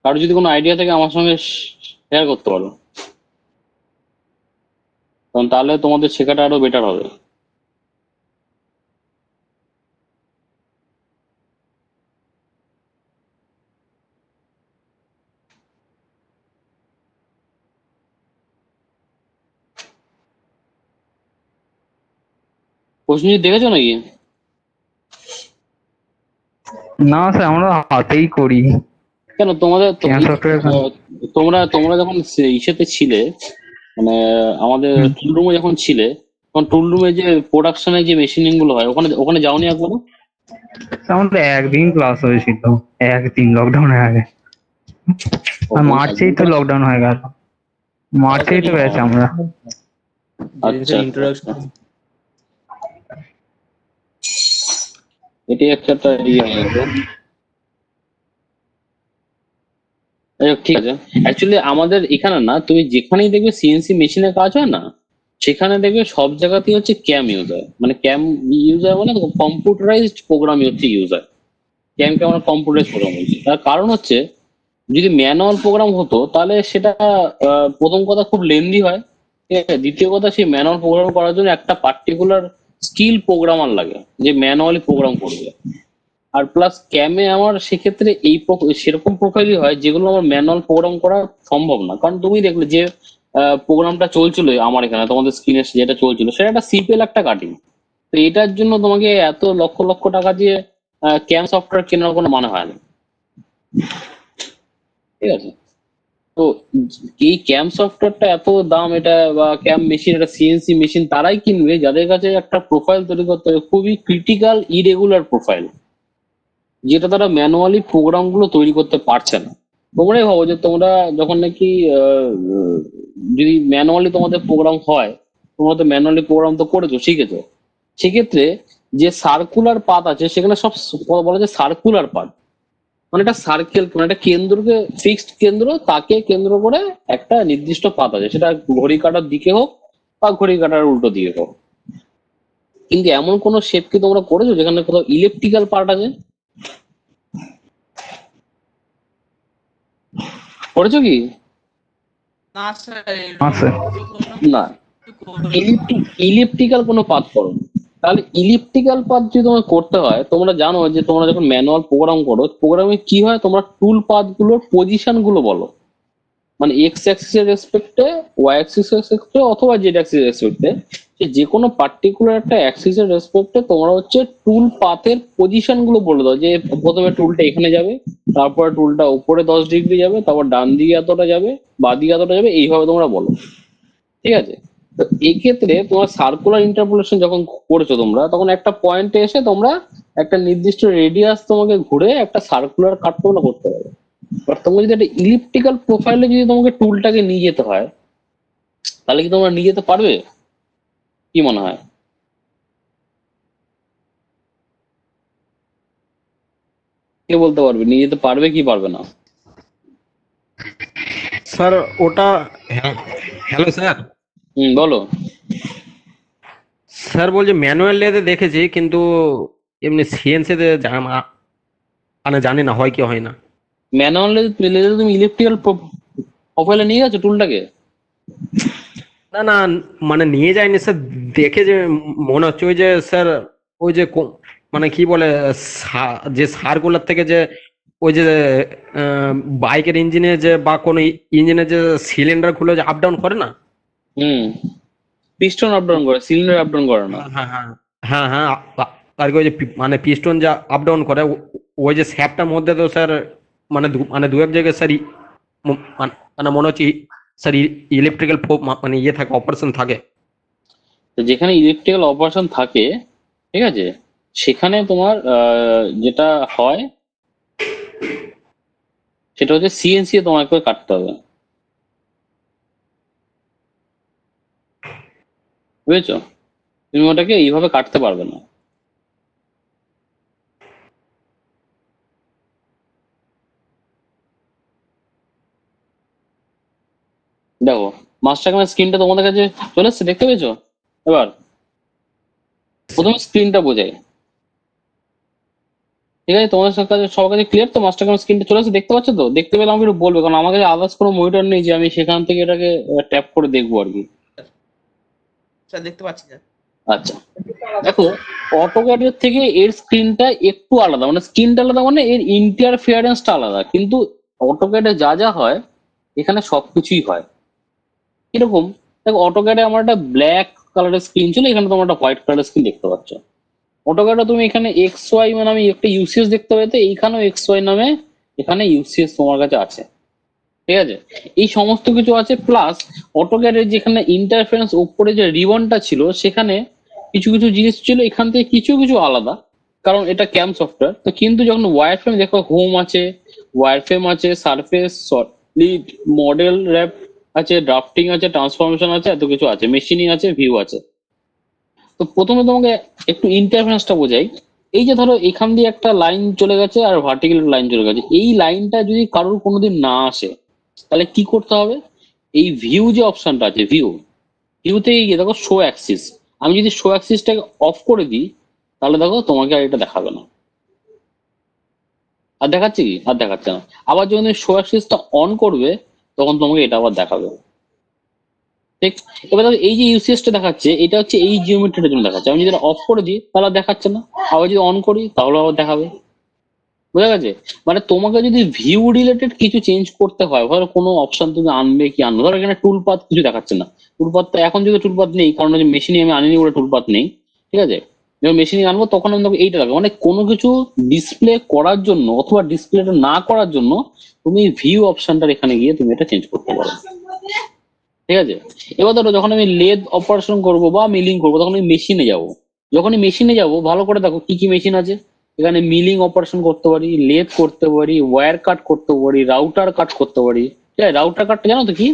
কারো যদি কোনো আইডিয়া থাকে আমার সঙ্গে শেয়ার করতে পারো, কারণ তাহলে তোমাদের শেখাটা আরো বেটার হবে। প্রশ্নজি দেখেছো নাকি? না স্যার, আমরা হাতেই করি। কেন তোমাদের ক্যাম সফটওয়্যার। তোমরা তোমরা যখন ইসেতে ছিলে, মানে আমাদের টুল রুমে যখন ছিলে, তখন টুল রুমে যে প্রোডাকশনের যে মেশিনিং গুলো হয়, ওখানে ওখানে যাওনি একবারও? আমাদের একদিন ক্লাস হয়েছিল, একদিন লকডাউনের আগে। আর মার্চেই তো লকডাউন হয়ে গেল, মার্চেই তো গেছে আমরা। আচ্ছা আচ্ছা। এটি একটা ইয়ে হয়ে গেল। ঠিক আছে। অ্যাকচুয়ালি আমাদের এখানে না, তুমি যেখানেই দেখবে সিএনসি মেশিনে কাজ হয় না, সেখানে দেখবে সব জায়গাতেই হচ্ছে ক্যাম ইউজ হয়। মানে ক্যাম ইউজ হয় মানে কম্পিউটারাইজড প্রোগ্রাম হচ্ছে ইউজ হয়। ক্যামকে আমরা কম্পিউটারাইজ প্রোগ্রাম বলছি, তার কারণ হচ্ছে যদি ম্যানুয়াল প্রোগ্রাম হতো তাহলে সেটা প্রথম কথা খুব লেন্দি হয়, ঠিক আছে। দ্বিতীয় কথা, সেই ম্যানুয়াল প্রোগ্রাম করার জন্য একটা পার্টিকুলার স্কিল প্রোগ্রামার লাগে যে ম্যানুয়ালি প্রোগ্রাম করবে। আর প্লাস ক্যামে আমার সেক্ষেত্রে সেরকম প্রোফাইলই হয় যেগুলো আমার ম্যানুয়াল প্রোগ্রাম করা সম্ভব না। কারণ তুমি দেখলে যে প্রোগ্রামটা চলছিল আমার এখানে, তোমাদের স্ক্রিনে যেটা চলছিল সেটা একটা সিম্পল একটা কাটিং। তো এটার জন্য তোমাকে এত লক্ষ লক্ষ টাকা দিয়ে ক্যাম সফটওয়্যার কেনার কোনো মানে হয় না, ঠিক আছে। তো এই ক্যাম সফটওয়্যারটা এত দাম, এটা বা ক্যাম মেশিন, এটা সিএনসি মেশিন তারাই কিনবে যাদের কাছে একটা প্রোফাইল তৈরি করতে হবে, খুবই ক্রিটিক্যাল ইরেগুলার প্রোফাইল, যেটা তারা ম্যানুয়ালি প্রোগ্রাম গুলো তৈরি করতে পারছে না। তোমরাই ভাবো যে তোমরা যখন নাকি যদি ম্যানুয়ালি তোমাদের প্রোগ্রাম হয়, তোমরা তো ম্যানুয়ালি প্রোগ্রাম তো করেছো, শিখেছো, সেক্ষেত্রে যে সার্কুলার পাথ আছে সেখানে সব বলা যায় সার্কুলার পাথ। মানে একটা সার্কেল, মানে একটা কেন্দ্রকে, ফিক্সড কেন্দ্র, তাকে কেন্দ্র করে একটা নির্দিষ্ট পাথ আছে, সেটা ঘড়ি কাটার দিকে হোক বা ঘড়ি কাটার উল্টো দিকে হোক। কিন্তু এমন কোন শেপ কি তোমরা করেছো যেখানে কোথাও ইলেকট্রিক্যাল পার্ট আছে? করেছো কি? না স্যার, আছে। না, ইলিপ্টিক্যাল কোনো পাথ করো। তাহলে ইলিপ্টিক্যাল পাথ যদি তোমার করতে হয়, তোমরা জানো যে তোমরা যখন ম্যানুয়াল প্রোগ্রাম করো, প্রোগ্রামে কি হয়, তোমরা টুল পাথ গুলোর পজিশন গুলো বলো। মানে এক্স অ্যাক্সিস এর রেসপেক্টে, ওয়াই অ্যাক্সিস এর রেসপেক্টে, অথবা জেড অ্যাক্সিস এর রেসপেক্টে, যে কোনো পার্টিকুলার একটা অ্যাক্সিস এর রেসপেক্টে তোমরা হচ্ছে টুল পাথের পজিশন গুলো বলে দাও। যে প্রথমে টুলটা এখানে যাবে, তারপরে টুলটা উপরে 10 ডিগ্রি যাবে, তারপর ডান দিকে এতটা যাবে, বাঁ দিকে এতটা যাবে, এইভাবে তোমরা বলো, ঠিক আছে। তো এই ক্ষেত্রে তোমার সার্কুলার ইন্টারপোলেশন যখন করেছো তোমরা, তখন একটা পয়েন্টে এসে তোমরা একটা নির্দিষ্ট রেডিয়াস তোমাকে ঘুরে একটা সার্কুলার কাট তোমরা করতে পারবে। বাট তোমাকে যদি একটা ইলিপ্টিক্যাল প্রোফাইলে যদি তোমাকে টুলটাকে নিয়ে যেতে হয়, তাহলে কি তোমরা নিয়ে যেতে পারবে? কি মনে হয়? কে বলতে পারবে নিয়ে যেতে পারবে কি পারবে না? স্যার ওটা, হ্যাঁ, হ্যালো স্যার। বলো। স্যার বলছে ম্যানুয়াল লেতে দেখেছি, কিন্তু এমনি সিএনসি তে মানে জানি না হয় কি হয় না। ম্যানুয়ালি তুমি ইলেকট্রিক্যাল প্রোফাইলে নিয়ে গেছো টুলটাকে? না না, মানে নিয়ে যায়নি স্যার। দেখে যে মনে হচ্ছে ওই যে স্যার, ওই যে মানে কি বলে, যে সারগুলার থেকে যে ওই যে বাইকের ইঞ্জিনে যে বা কোনো ইঞ্জিনের যে সিলিন্ডার খুলে যে আপ ডাউন করে না। হুম, পিস্টন আপ ডাউন করে, সিলিন্ডার আপ ডাউন করে না। হ্যাঁ হ্যাঁ হ্যাঁ হ্যাঁ আর কি ওই যে মানে পিস্টন যা আপ ডাউন করে, ওই যে স্যাপটার মধ্যে তো স্যার মানে মানে দু এক জায়গায় স্যার মানে মনে হচ্ছে স্যার ইলেকট্রিক্যাল মানে ইয়ে থাকে, অপারেশন থাকে। তো যেখানে ইলেকট্রিক্যাল অপারেশন থাকে, ঠিক আছে, সেখানে তোমার যেটা হয় সেটা হচ্ছে সিএনসি তোমাকে কাটতে হবে, বুঝেছো? তুমি ওটাকে এইভাবে কাটতে পারবে না। দেখো, মাস্টার ক্লাস স্ক্রিনটা তোমাদের কাছে চলে এসছে, দেখতে পেয়েছো? এবার প্রথমে স্ক্রিনটা বোঝাই। ঠিক আছে, তোমাদের কাছে সবার কাছে ক্লিয়ার তো? মাস্টার কার্ড স্ক্রিনটা চলে আসছে, দেখতে পাচ্ছ তো? দেখতে পেলে আমাকে একটু বলবে, কারণ আমার কাছে আদার্স কোনো মনিটর নেই যে আমি সেখান থেকে এটাকে ট্যাপ করে দেখবো আর কি। স্যার দেখতে পাচ্ছি স্যার। আচ্ছা, দেখো অটোক্যাডের থেকে এর স্ক্রিনটা একটু আলাদা, মানে স্ক্রিনটা আলাদা মানে এর ইন্টারফিয়ারেন্সটা আলাদা, কিন্তু অটোক্যাডে যা যা হয় এখানে সবকিছুই হয় এরকম। দেখো অটোক্যাডে আমার একটা ব্ল্যাক কালারের স্ক্রিন ছিল, এখানে তোমার একটা হোয়াইট কালারের স্ক্রিন দেখতে পাচ্ছ। অটোক্যাডে তুমি এখানে এক্স ওয়াই মানে আমি একটা ইউসিএস দেখতে পেতে, এইখানেও এক্স ওয়াই নামে এখানে ইউসিএস তোমার কাছে আছে। ঠিক আছে, এই সমস্ত কিছু আছে, প্লাস অটোক্যাডের যেখানে ইন্টারফারেন্স উপরে যে রিবনটা ছিল সেখানে কিছু কিছু জিনিস ছিল এখান থেকে কিছু কিছু আলাদা, কারণ এটা ক্যাম সফটওয়্যার তো। কিন্তু যখন ওয়ার ফ্রেম দেখো, হোম আছে, ওয়ার ফ্রেম আছে, সারফেস, সলিড, মডেল র্যাপ আছে, ড্রাফটিং আছে, ট্রান্সফরমেশন আছে, এত কিছু আছে, মেশিনিং আছে, ভিউ আছে। তো প্রথমে তোমাকে একটু ইন্টারফারেন্সটা বোঝাই। এই যে ধরো এখান দিয়ে একটা লাইন চলে গেছে আর ভার্টিক্যাল লাইন চলে গেছে, এই লাইনটা যদি কারোর কোনোদিন না আসে তাহলে কি করতে হবে? এই ভিউ যে অপশনটা আছে, ভিউতে গিয়ে দেখো শো অ্যাক্সিস, আমি যদি শো অ্যাক্সিসটাকে অফ করে দিই তাহলে দেখো তোমাকে আর এটা দেখাবে না। আর দেখাচ্ছে কি? আর দেখাচ্ছে না। আবার যখন তুমি শো অ্যাক্সিসটা অন করবে তখন তোমাকে এটা আবার দেখাবে। ঠিক, এবার দেখো এই যে ইউসিএসটা দেখাচ্ছে এটা হচ্ছে এই জিওমেট্রিটার জন্য দেখাচ্ছে, আমি যদি এটা অফ করে দিই তাহলে আর দেখাচ্ছে না, আবার যদি অন করি তাহলে আবার দেখাবে। বোঝা গেছে? মানে তোমাকে যদি ভিউ রিলেটেড কিছু চেঞ্জ করতে হয়, ধরো কোনো অপশন তুমি আনবে কি আনবে, ধরো এখানে টুল পাথ কিছু দেখাচ্ছে না, টুল পাথ তো এখন যদি টুল পাথ নেই, কারণ মেশিনে আমি আনিনি বলে টুল পাথ নেই। ঠিক আছে, যখন মেশিনে আনবো তখন আমি তোমাকে এইটা লাগবে, মানে কোনো কিছু ডিসপ্লে করার জন্য অথবা ডিসপ্লেটা না করার জন্য তুমি ভিউ অপশনটার এখানে গিয়ে তুমি এটা চেঞ্জ করতে পারো। ঠিক আছে, এবার ধরো যখন আমি লেদ অপারেশন করবো বা মিলিং করবো তখন আমি মেশিনে যাব, যখনই মেশিনে যাব ভালো করে দেখো কি কি মেশিন আছে। এখানে মিলিং অপারেশন করতে পারি, লেদ করতে পারি, ওয়্যার কাট করতে পারি, রাউটার কাট করতে পারি। ঠিক আছে, রাউটার কাটটা জানো তো কি?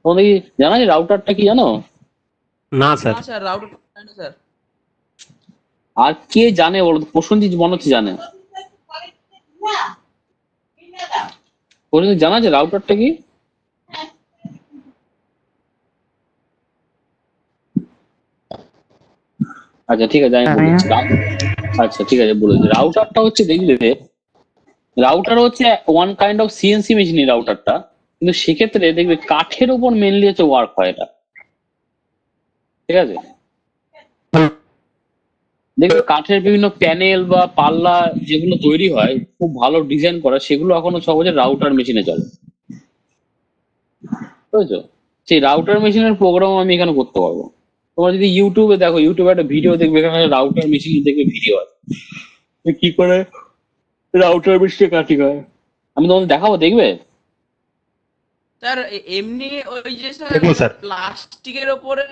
তোমাদের কি জানা যে রাউটারটা কি জানো? না স্যার। না স্যার রাউটার না স্যার। আর কে জানে বলো তো? প্রসেনজিৎ মনে হচ্ছে জানে। প্রসেনজিৎ জানা যে রাউটারটা কি? আচ্ছা ঠিক আছে, আমি বলি। আচ্ছা ঠিক আছে বলেছি, রাউটারটা হচ্ছে দেখবে, রাউটার হচ্ছে one kind of CNC machine রাউটারটা, কিন্তু সেক্ষেত্রে দেখবে কাঠের উপর মেনলি হচ্ছে ওয়ার্ক হয় এটা। ঠিক আছে, দেখবে কাঠের বিভিন্ন প্যানেল বা পাল্লা যেগুলো তৈরি হয় খুব ভালো ডিজাইন করা, সেগুলো এখনো সহজে রাউটার মেশিনে চলে। বুঝেছো? সেই রাউটার মেশিনের প্রোগ্রাম আমি এখানে করতে পারবো। তোমরা যদি ইউটিউবে দেখো, ইউটিউবে একটা ভিডিও দেখবে, এখানে রাউটার মেশিন দেখবে ভিডিও আছে যে কি করে রাউটার মেশিনে কাটিং হয়। আমি তোমাদের দেখাবো, দেখবে? স্যার এমনি ওই যে স্যার দেখুন স্যার। প্লাস্টিকের ওপরে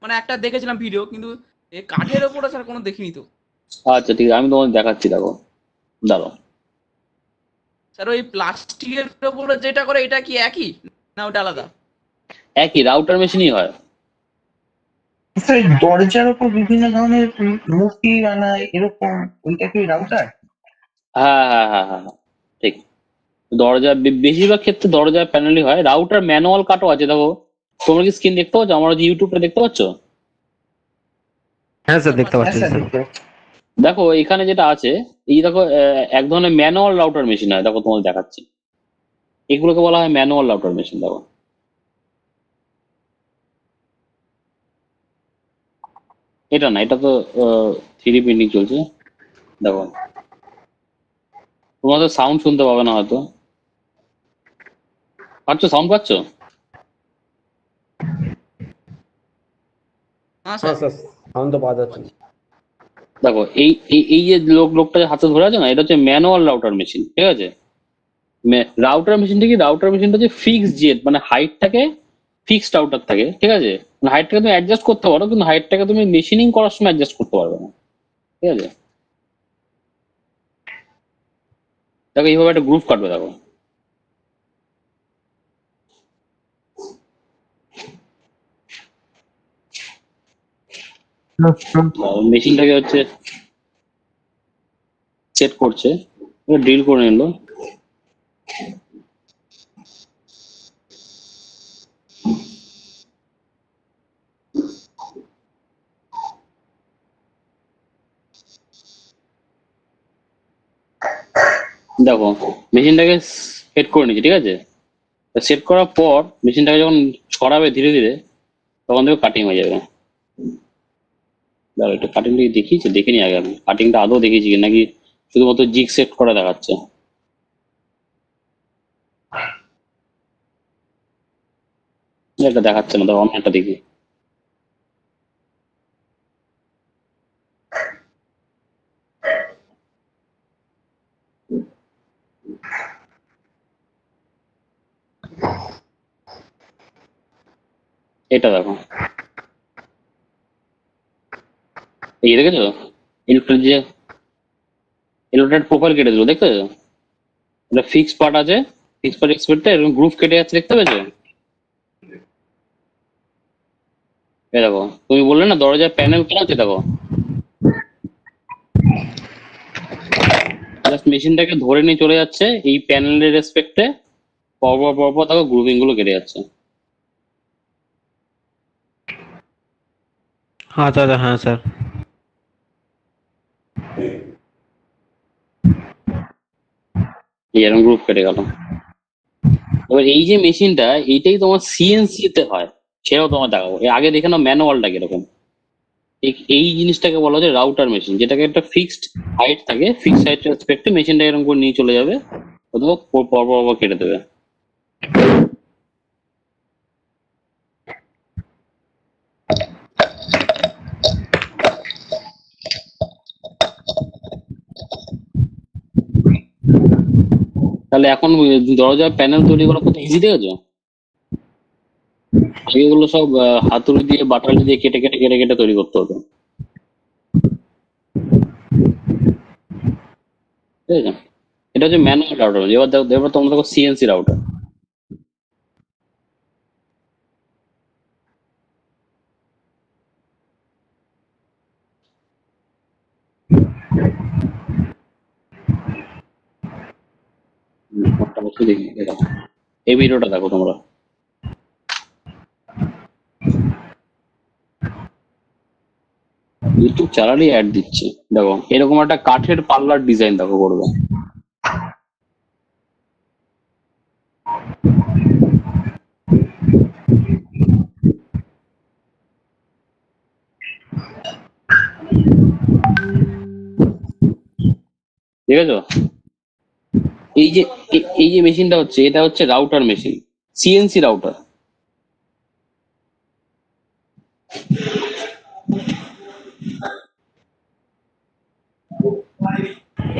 মানে একটা দেখেছিলাম ভিডিও, কিন্তু এ কাঠের ওপরে স্যার কোনো দেখিনি তো। আচ্ছা ঠিক আছে, আমি তোমাদের দেখাচ্ছি, দেখো, দাঁড়াও। স্যার ওই প্লাস্টিকের ওপরে যেটা করে এটা কি একই না ওটা আলাদা? একই রাউটার মেশিনই হয়। স্যার দরজার উপর বিভিন্ন ধরনের মূর্তি বানায় এরকম, ওইটা কি রাউটার? হ্যাঁ হ্যাঁ হ্যাঁ হ্যাঁ হ্যাঁ, ঠিক। দরজা বেশিরভাগ ক্ষেত্রে দরজার প্যানেলই হয়, রাউটার ম্যানুয়াল কাটও আছে দেখো। তোমরা কি স্ক্রিন দেখতে পাচ্ছ? আমার যে ইউটিউবটা দেখতে পাচ্ছ? হ্যাঁ স্যার দেখতে হ্যাঁ পাচ্ছি স্যার স্যার। দেখতে পাচ্ছি। দেখো এখানে যেটা আছে, এই দেখো এক ধরনের ম্যানুয়াল রাউটার মেশিন হয়, দেখো তোমাদের দেখাচ্ছি। এগুলোকে বলা হয় ম্যানুয়াল রাউটার মেশিন। দেখো এটা না, এটা তো 3D প্রিন্টিং চলছে। দেখো তোমাদের সাউন্ড শুনতে পাবে না হয়তো, পাচ্ছ? সাউন্ড পাচ্ছ? হ্যাঁ হ্যাঁ স্যার। স্যার, সাউন্ড তো পাওয়া যাচ্ছে। দেখো এই এই যে লোকটা যে হাতে ধরে আছে না, এটা হচ্ছে ম্যানুয়াল রাউটার মেশিন। ঠিক আছে, রাউটার মেশিনটা কি? রাউটার মেশিনটা হচ্ছে ফিক্স জেড, মানে হাইটটাকে ফিক্সড রাউটার থাকে। ঠিক আছে, মানে হাইটটাকে তুমি অ্যাডজাস্ট করতে পারো, কিন্তু হাইটটাকে তুমি মেশিনিং করার সময় অ্যাডজাস্ট করতে পারবে না। ঠিক আছে, দেখো এইভাবে একটা গ্রুপ কাটবে, দেখো মেশিনটাকে হচ্ছে সেট করছে, ডিল করে নিলো। দেখো মেশিনটাকে সেট করে নিচ্ছি, ঠিক আছে? সেট করার পর মেশিনটাকে যখন ছড়াবে ধীরে ধীরে, তখন দেখবে কাটিং হয়ে যাবে। দাঁড়াও একটু কাটিংটা দেখিয়েছি, দেখে নি আগে আমি কাটিংটা আদৌ দেখিয়েছি কি নাকি শুধুমাত্র জিগ সেট করা দেখাচ্ছে। এটা দেখাচ্ছে না, দেখো অন্য একটা দেখি। এটা দেখো, এই দেখেছো ইলেকট্রিক যে ইলেকট্রিক প্রোফাইল কেটে দিল, দেখতে পেয়েছো? এটা ফিক্স পার্ট আছে, ফিক্স পার্ট এক্সপেক্টে এরকম গ্রুপ কেটে যাচ্ছে, দেখতে পেয়েছো? এই দেখো, তুমি বললে না দরজার প্যানেল কেন আছে, দেখো জাস্ট মেশিনটাকে ধরে নিয়ে চলে যাচ্ছে এই প্যানেলের রেসপেক্টে, পরপর পরপর দেখো গ্রুপিং গুলো কেটে যাচ্ছে। আচ্ছা আচ্ছা, হ্যাঁ স্যার। এই এরকম গ্রুপ কেটে গেল। এবার এই যে মেশিনটা, এইটাই তোমার সিএনসি তে হয়, সেটাও তোমার দেখাবো। এর আগে দেখে নাও ম্যানুয়ালটা কিরকম। এই জিনিসটাকে বলা হয় রাউটার মেশিন, যেটাকে একটা ফিক্সড হাইট থাকে, ফিক্সড হাইট রেসপেক্টে মেশিনটা এরকম করে নিয়ে চলে যাবে, অথবা পরপর পরপর কেটে দেবে। তাহলে এখন দরজার প্যানেল তৈরি করা কত ইজি, দেখেছো? আগে এগুলো সব হাতুড়ি দিয়ে বাটালি দিয়ে কেটে কেটে কেটে কেটে তৈরি করতে হতো, ঠিক আছে? এটা হচ্ছে ম্যানুয়াল রাউটার। এবার দেখো, এবার তোমরা দেখো সিএনসি রাউটার। অবশ্যই দেখি, এই দেখো, এই ভিডিওটা দেখো তোমরা। ইউটিউব চালালেই অ্যাড দিচ্ছে। দেখো এরকম একটা কাঠের পাল্লার ডিজাইন দেখো করবে, ঠিক আছে? এই যে এই যে মেশিনটা হচ্ছে, এটা হচ্ছে router machine, CNC router.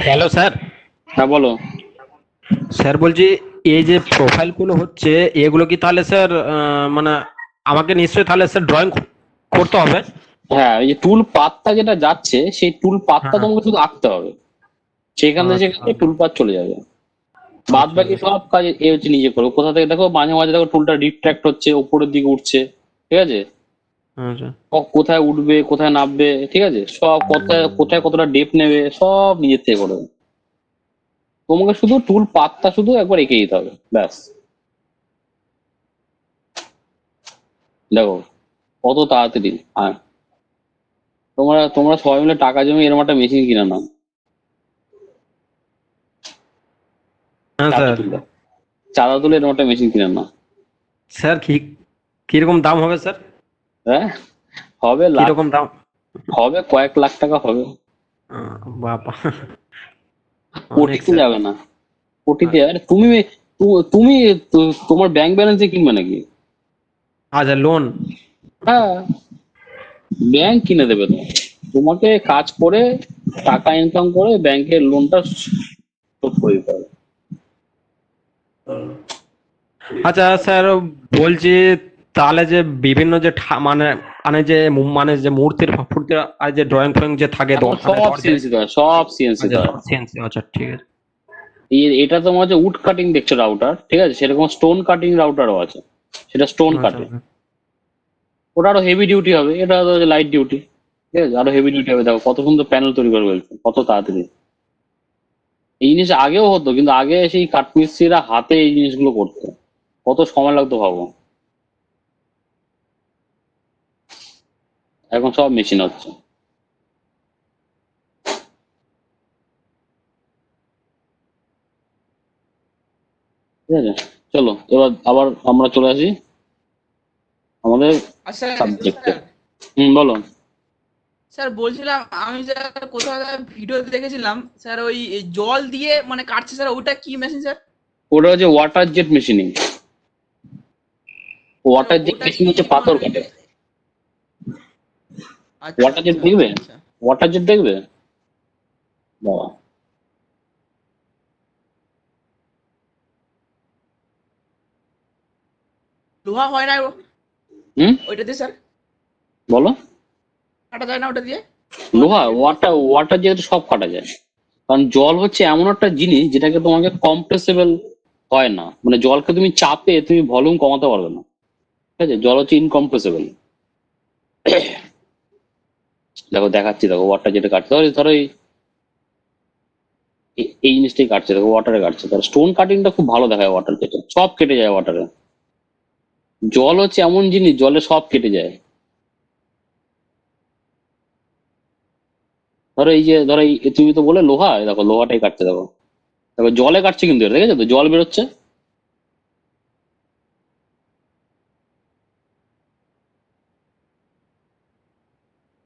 Hello sir. হ্যাঁ বলো। স্যার বলছি, এই যে প্রোফাইল গুলো হচ্ছে, এগুলো কি তাহলে স্যার মানে আমাকে নিশ্চয়ই তাহলে স্যার ড্রয়িং করতে হবে? হ্যাঁ, এই যে টুল পাতটা যেটা যাচ্ছে, সেই টুল পাতটা হ্যাঁ। তোমাকে শুধু আঁকতে হবে, সেখান থেকে আচ্ছা সেখানে টুল পাত চলে যাবে। বাদ আচ্ছা বাকি সব কাজ এ হচ্ছে নিজে করো। কোথা থেকে দেখো মাঝে মাঝে দেখো টুলটা রিট্রাক্ট হচ্ছে, উপরের দিকে উঠছে, ঠিক আছে? আচ্ছা। কোথায় উঠবে কোথায় নামবে, ঠিক আছে? সব কোথায় কোথায় কতটা ডেপ নেবে, সব নিজের থেকে করবে। তোমাকে শুধু টুল পাতটা শুধু একবার এঁকে দিতে হবে, ব্যাস। দেখো কত তাড়াতাড়ি। হ্যাঁ, তোমরা তোমরা সবাই মিলে টাকা জমি এরকম একটা মেশিন কিনে নাও, হ্যাঁ চাঁদা স্যার। তুলে, চাঁদা তুলে এরকম একটা মেশিন কিনে নাও। স্যার কি কিরকম দাম হবে স্যার? হ্যাঁ, হবে লাখ, কিরকম দাম? হবে কয়েক লাখ টাকা হবে, বাবা, অনেক কোটিতে স্যার। যাবে না, কোটিতে। আরে তুমি তুমি তোমার ব্যাংক ব্যালেন্সে কিনবে নাকি? আচ্ছা, লোন। হ্যাঁ, ব্যাংক কিনে দেবে তো। তোমাকে কাজ করে টাকা ইনকাম করে ব্যাংকের লোনটা শোধ করে দিতে হবে। আচ্ছা স্যার, বলছি তাহলে যে বিভিন্ন যে মানে মানে যে মানে যে মূর্তির ফুর্তি আর যে ড্রয়িং ফ্রয়িং যে থাকে এখন মানে সব দরজায়। সিএনসি হয়, সব সিএনসি আচ্ছা হয়। সব সিএনসি, আচ্ছা ঠিক আছে। এটা তোমার যে উড কাটিং দেখছো রাউটার, ঠিক আছে, সেরকম স্টোন কাটিং রাউটারও আছে, সেটা স্টোন আচ্ছা কাটে। ওটা আরো হেভি ডিউটি হবে, এটা লাইট ডিউটি, ঠিক আছে? আরো হেভি ডিউটি হবে। দেখো কত সুন্দর প্যানেল তৈরি করে ফেলছে, কত তাড়াতাড়ি। এই জিনিস আগেও হতো, কিন্তু আগে সেই কাঠমিস্ত্রিরা হাতে এই জিনিসগুলো করতো, কত সময় লাগতো ভাবো। এখন সব মেশিন হচ্ছে। ঠিক আছে, চলো এবার আবার আমরা চলে আসি আমাদের আর স্যার সাবজেক্টে। স্যার বলো। স্যার বলছিলাম আমি স্যার কোথাও ভিডিও দেখেছিলাম স্যার ওই জল দিয়ে মানে কাটছে স্যার, ওটা কি মেশিন স্যার? ওটা হচ্ছে water jet machining. Sir water jet ওটা মেশিন কি হচ্ছে পাথর মানে? কাটে। আচ্ছা ওয়াটার জেট আচ্ছা দেখবে? আচ্ছা আচ্ছা। ওয়াটার জেট দেখবে বাবা। লোহা হয় না হুম, ওইটা দিয়ে স্যার? বলো। কাটা যায় না ওটা দিয়ে? ওয়াটার লোহা জেট দিয়ে? ওয়াটার ওয়াটার জেট সব কাটা যায়, কারণ জল হচ্ছে এমন একটা জিনিস যেটাকে তোমাকে কম্প্রেসেবল হয় না, মানে জলকে তুমি চাপে তুমি ভলিউম কমাতে পারবে না। ঠিক আছে, জল হচ্ছে ইনকম্প্রেসেবল। দেখো দেখাচ্ছি, দেখো ওয়াটার যেটা কাটছে, ধরো ধরো এই জিনিসটাই কাটছে, দেখো ওয়াটারে কাটছে, তার স্টোন কাটিংটা খুব ভালো দেখায় ওয়াটার যেটা, সব কেটে যায় ওয়াটারে। জল হচ্ছে এমন জিনিস, জলে সব কেটে যায়। ধরো এই যে ধরো তুমি তো বলে লোহা, এই দেখো লোহাটাই কাটছে, দেখো দেখো জলে কাটছে, কিন্তু এটা দেখেছো তো জল বেরোচ্ছে।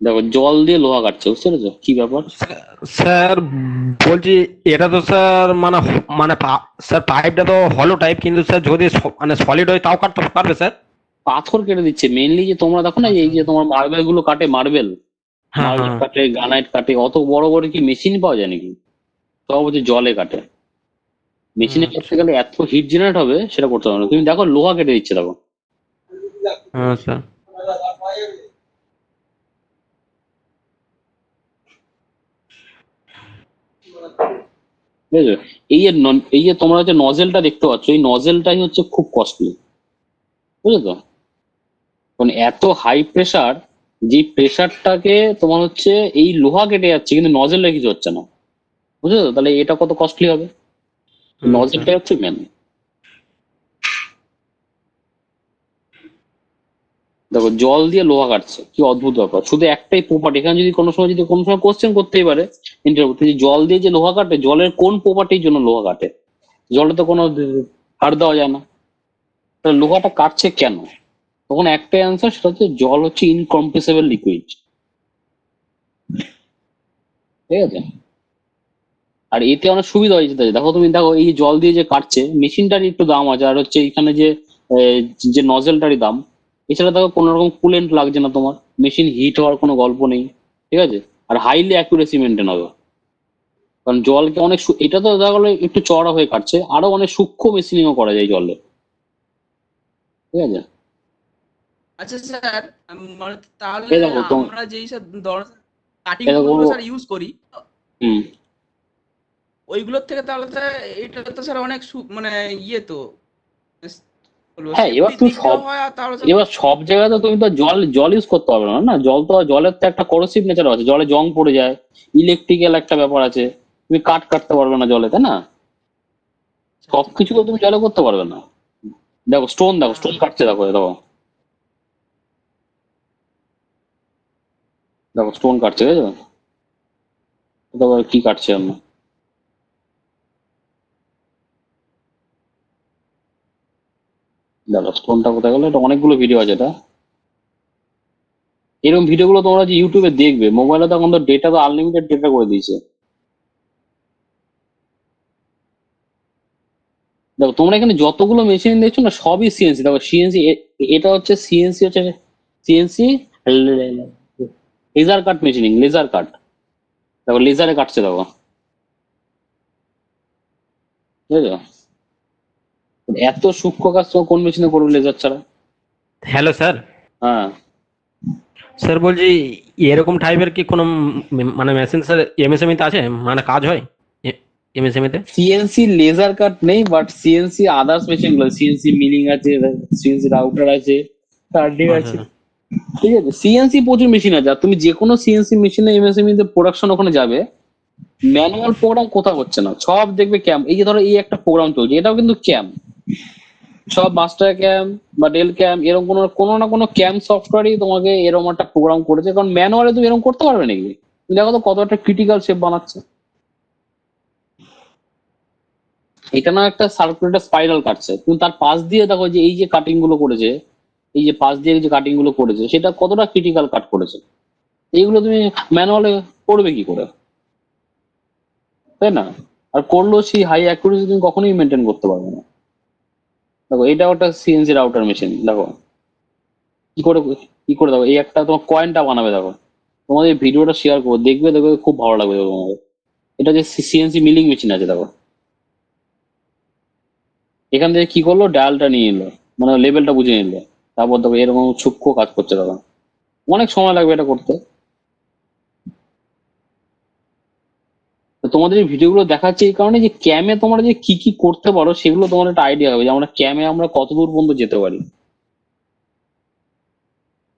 দেখো জল দিয়ে লোহা কাটছে, বুঝতে পেরেছো কি ব্যাপার? স্যার বলছি এটা তো স্যার মানে মানে স্যার পাইপটা তো হলো টাইপ, কিন্তু স্যার যদি মানে সলিড হয় তাও কাটতে পারবে স্যার? পাথর কেটে দিচ্ছে মেনলি, যে তোমরা দেখো না এই যে তোমার মার্বেল গুলো কাটে, মার্বেল হ্যাঁ মার্বেল হ্যাঁ। কাটে, গ্রানাইট কাটে, অত বড় বড় কি মেশিন পাওয়া যায় নাকি? সব হচ্ছে জলে কাটে। মেশিনে করতে আচ্ছা। গেলে এত হিট জেনারেট হবে, সেটা করতে পারবে না। তুমি দেখো লোহা কেটে দিচ্ছে, দেখো। হ্যাঁ স্যার। বুঝেছো? এই যে তোমরা যে নজেলটা দেখতে পাচ্ছ, এই নজেলটাই হচ্ছে খুব কস্টলি, বুঝেছো? মানে এত হাই প্রেসার, যে প্রেসারটাকে তোমার হচ্ছে এই লোহা কেটে যাচ্ছে, কিন্তু নজেলটা কিছু হচ্ছে না, বুঝেছো? তাহলে এটা কত কস্টলি হবে? স্যার। নজেলটাই হচ্ছে মেন। দেখো জল দিয়ে লোহা কাটছে, কি অদ্ভুত ব্যাপার! শুধু একটাই প্রপার্টি, এখানে যদি কোনো সময় কোশ্চেন করতেই পারে ইন্টারভিউতে, যে জল দিয়ে যে লোহা কাটে, জলের কোন প্রপার্টির জন্য লোহা কাটে? জলে তো কোনো হার দেওয়া যায় না, তাহলে লোহাটা কাটছে কেন? তখন একটাই অ্যান্সার, সেটা হচ্ছে জল হচ্ছে ইনকম্প্রেসেবল লিকুইড। ঠিক আছে, আর এতে অনেক সুবিধা হয়েছে। দেখো তুমি দেখো এই জল দিয়ে যে কাটছে, মেশিনটারই একটু দাম আছে, আর হচ্ছে এখানে যে যে নজেলটারই দাম। এছাড়া দেখো কোনো রকম কুলেন্ট লাগছে না তোমার, মেশিন হিট হওয়ার কোনো গল্প নেই। ঠিক আছে, আর হাইলি অ্যাকুরেসি মেনটেন হবে, কারণ জলকে অনেক এটা তো দেখা গেলো একটু চড়া হয়ে কাটছে, আরো অনেক সূক্ষ্ম মেশিনিংও করা যায় জলে। ঠিক আছে, আচ্ছা স্যার, মানে তাহলে এই দেখো আমরা যেই সব ধরনের কাটিং এই দেখো। টুলগুলো স্যার ইউজ করি, হুম, ওইগুলোর থেকে তাহলে স্যার এটা তো স্যার অনেক মানে ইয়ে তো বলবো হ্যাঁ, এবার সেফটির তুমি দিক সব, দিয়েও হয়, আর তাহলে স্যার এবার সব জায়গায় তো তুমি তো জল জল ইউজ করতে পারবে না, না জল তো, জলের তো একটা করোসিভ নেচার আছে, জলে জং পড়ে যায়, ইলেকট্রিক্যাল একটা ব্যাপার আছে, তুমি কাটতে পারবে না জলে, তাই না? আচ্ছা আচ্ছা সবকিছু আচ্ছা। তো তুমি জলে করতে পারবে না। দেখো স্টোন, দেখো স্টোন হ্যাঁ। কাটছে, দেখো দেখো দেখো স্টোন কাটছে, বুঝেছো? দেখো কি কাটছে আমরা, দেখো স্টোনটা কোথায় গেলো, এটা অনেকগুলো ভিডিও আছে এটা। এরকম ভিডিওগুলো তোমরা যে ইউটিউবে দেখবে, মোবাইলে তো এখন তো ডেটা তো আনলিমিটেড ডেটা করে দিয়েছে। দেখো তোমরা এখানে যতগুলো মেশিন দেখছো না, সবই সিএনসি। দেখো সিএনসি, এটা হচ্ছে সিএনসি, হচ্ছে CNC laser cut machining, laser cut. দেখো লেজারে কাটছে, দেখো বুঝেছো? এত সূক্ষ্ম কাজ তো কোন মেশিনে করবে লেজার ছাড়া? Hello sir. হ্যাঁ, স্যার বলছি এরকম টাইপের কি কোনো মানে মেশিন স্যার এমএসএমই তে আছে, মানে কাজ হয় এমএসএমই তে? সিএনসি লেজার কাট নেই, বাট সিএনসি আদার্স মেশিন গুলো, সিএনসি মিলিং আছে, সিএনসি রাউটার আছে, টার্নিং আচ্ছা আছে। ঠিক আছে, সিএনসি প্রচুর মেশিন আছে, আর তুমি যে কোনো সিএনসি মেশিনে এমএসএমই তে প্রোডাকশন ওখানে যাবে, ম্যানুয়াল প্রোগ্রাম কোথাও হচ্ছে না, সব দেখবে ক্যাম। এই যে ধরো এই একটা প্রোগ্রাম চলছে, এটাও কিন্তু ক্যাম। সব মাস্টার ক্যাম বা ডেল ক্যাম, এরকম কোনো কোনো না কোনো ক্যাম সফটওয়্যারই তোমাকে এরকম একটা প্রোগ্রাম করেছে, কারণ ম্যানুয়ালে তুমি এরকম করতে পারবে নাকি? তুমি দেখো তো কত একটা ক্রিটিক্যাল শেপ বানাচ্ছে। এটা না একটা সার্কুলেটার স্পাইরাল কাটছে, কিন্তু তার পাশ দিয়ে দেখো যে এই যে কাটিং গুলো করেছে, এই যে পাশ দিয়ে যে কাটিং গুলো করেছে সেটা কতটা ক্রিটিক্যাল কাট করেছে, এইগুলো তুমি ম্যানুয়ালে করবে কি করে, তাই না? আর করলেও সেই হাই অ্যাকুরেসি তুমি কখনোই মেনটেন করতে পারবে না। দেখো এটা একটা সিএনসি রাউটার মেশিন, দেখো কি করে কি করে দেখো এই একটা তোমার কয়েনটা বানাবে, দেখো তোমাদের এই ভিডিওটা শেয়ার করবো, দেখবে দেখবে খুব ভালো লাগবে তোমাদের। এটা যে সিএনসি মিলিং মেশিন আছে দেখো, এখান থেকে কি করলো, ডায়ালটা নিয়ে নিলো, মানে লেভেলটা বুঝে নিলো, তারপর দেখো এরকম সূক্ষ্ম কাজ করছে, দেখো অনেক সময় লাগবে এটা করতে। তো তোমাদের এই ভিডিওগুলো দেখাচ্ছে এই কারণে যে ক্যামে তোমরা যে কি কি করতে পারো সেগুলো তোমার একটা আইডিয়া হবে যে আমরা ক্যামে আমরা কত দূর পর্যন্ত যেতে পারি।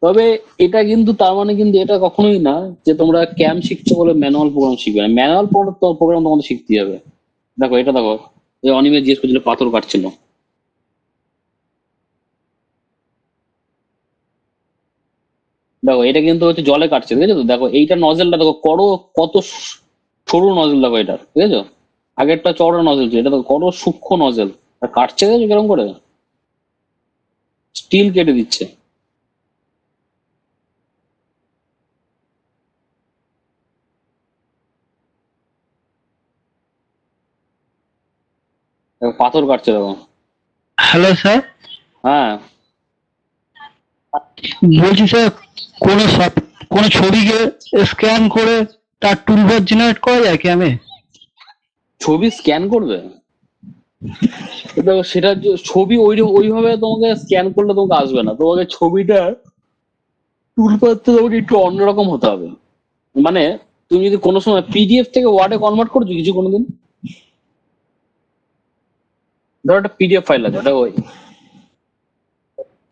তবে এটা কিন্তু তার মানে কিন্তু এটা কখনোই না যে তোমরা ক্যাম শিখছো বলে ম্যানুয়াল প্রোগ্রাম শিখবে না, ম্যানুয়াল প্রোগ্রাম তোমাদের শিখতে হবে। দেখো এটা দেখো, এই অনিমে জিজ্ঞেস করছিল পাথর কাটছিল, দেখো এটা কিন্তু হচ্ছে জলে কাটছে, ঠিক আছে? তো দেখো এইটা নজেলটা দেখো কত সরু নজেল, দেখো এটা ঠিক আছে, আগেরটা চওড়া নজেল ছিল, এটা দেখো কত সূক্ষ্ম নজেল, আর কাটছে দেখো কিরকম করে, স্টিল কেটে দিচ্ছে। দেখো পাথর কাটছে দেখো। হ্যালো স্যার, হ্যাঁ, বলছি স্যার কোনো ছবিকে স্ক্যান করে তার টুলবার জেনারেট করা যায় কি আমি? ছবি স্ক্যান করবে, দেখো সেটা ছবি ওইভাবে তোমাকে স্ক্যান করলে তোমাকে আসবে না, তোমাকে ছবিটা টুলপার তো তোমাকে একটু অন্যরকম হতে হবে। মানে তুমি যদি কোনো সময় পিডিএফ থেকে ওয়ার্ডে কনভার্ট করছো কিছু কোনোদিন, ধরো একটা পিডিএফ ফাইল আছে, দেখো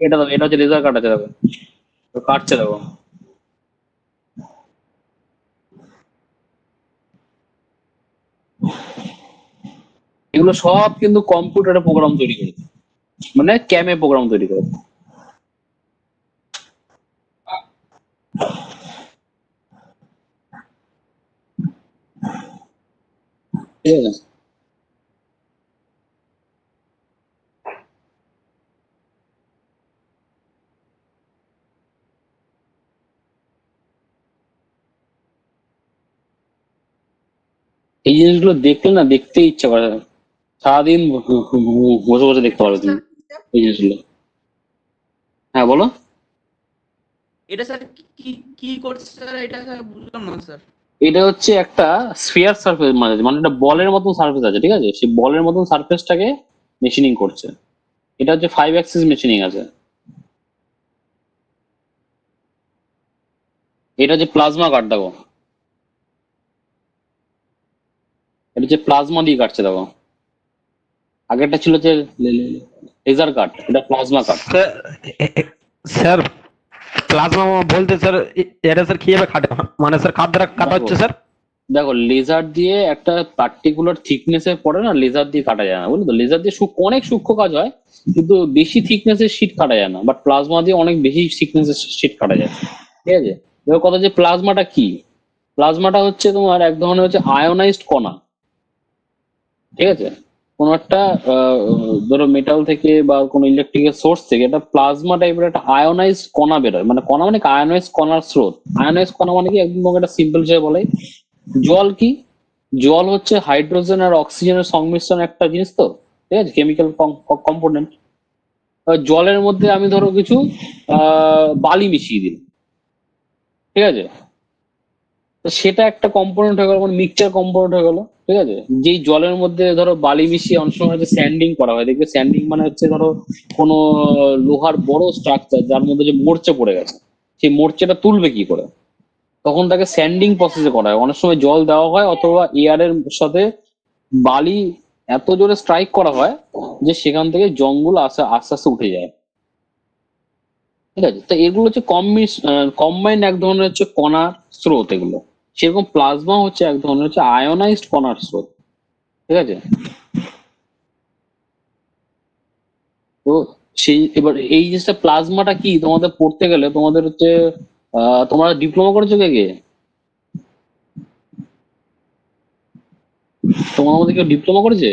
এটা দেখো, এটা হচ্ছে লেজার কাট আছে, দেখো তো কাটছে দেখো, এগুলো সব কিন্তু কম্পিউটারে প্রোগ্রাম তৈরি করে, মানে ক্যামে প্রোগ্রাম তৈরি করে, ঠিক আছে? এই জিনিসগুলো দেখলে না দেখতে ইচ্ছা করে, সারাদিন বসে বসে দেখতে পারবে তুমি এই জিনিসগুলো। হ্যাঁ বলো। এটা স্যার কি কি করছে স্যার, এটা স্যার বুঝলাম না স্যার। এটা হচ্ছে একটা স্ফিয়ার সারফেস, মানে একটা বলের মতন সারফেস আছে, ঠিক আছে? সেই বলের মতন সারফেসটাকে মেশিনিং করছে, এটা হচ্ছে 5 অ্যাক্সিস মেশিনিং আছে। এটা হচ্ছে প্লাজমা কাট, দেখো এটা হচ্ছে প্লাজমা দিয়ে কাটছে, দেখো আগেরটা ছিল যে লেজার কাট, এটা প্লাজমা কাট। স্যার প্লাজমা বলতে স্যার এটা স্যার কিভাবে কাটে, মানে স্যার কার দ্বারা কাটা হচ্ছে স্যার? দেখো লেজার দিয়ে একটা পার্টিকুলার থিকনেসের পরে না লেজার দিয়ে কাটা যায় না, বুঝলি তো? লেজার দিয়ে অনেক সূক্ষ্ম কাজ হয়, কিন্তু বেশি থিকনেসের শীট কাটা যায় না, বাট প্লাজমা দিয়ে অনেক বেশি থিকনেসের শীট কাটা যায়, ঠিক আছে? এবার কথা যে প্লাজমাটা কি, প্লাজমাটা হচ্ছে তোমার এক ধরনের হচ্ছে আয়োনাইজড কণা, ঠিক আছে? কোনো একটা ধরো মেটাল থেকে বা কোনো ইলেকট্রিকের সোর্স থেকে একটা প্লাজমা টাইপের একটা আয়োনাইজড কণা বেরোয়, মানে কণা মানে আয়োনাইজড কণার স্রোত। আয়োনাইজড কণা মানে কি, একদম তোমাকে একটা সিম্পল হিসেবে বলে, জল কি, জল হচ্ছে হাইড্রোজেন আর অক্সিজেনের সংমিশ্রণ একটা জিনিস, তো ঠিক আছে, কেমিক্যাল কম্পোনেন্ট। জলের মধ্যে আমি ধরো কিছু বালি মিশিয়ে দিলাম, ঠিক আছে? তো সেটা একটা কম্পোনেন্ট হয়ে গেল, মানে মিক্সচার কম্পোনেন্ট হয়ে গেল, ঠিক আছে? যেই জলের মধ্যে ধরো বালি মিশিয়ে অনেক সময় হচ্ছে স্যান্ডিং করা হয়, দেখবে স্যান্ডিং মানে হচ্ছে ধরো কোনো লোহার বড় স্ট্রাকচার যার মধ্যে যে মরচে পড়ে গেছে, সেই মরচেটা তুলবে কি করে, তখন তাকে স্যান্ডিং প্রসেসে করা হয়। অনেক সময় জল দেওয়া হয় অথবা এয়ারের সাথে বালি এত জোরে স্ট্রাইক করা হয় যে সেখান থেকে জঙ্গল আস্তে আস্তে আস্তে উঠে যায়, ঠিক আছে? তো এগুলো হচ্ছে কম্বাইন্ড এক ধরনের হচ্ছে কণার স্রোত এগুলো, সেরকম প্লাজমা হচ্ছে এক ধরনের হচ্ছে আয়োনাইজড কণার স্রোত, ঠিক আছে? তো সেই এবার এই জিনিসটা প্লাজমাটা কি তোমাদের পড়তে গেলে তোমাদের হচ্ছে তোমরা ডিপ্লোমা করেছো কে কে, তোমার মধ্যে কেউ ডিপ্লোমা করেছে?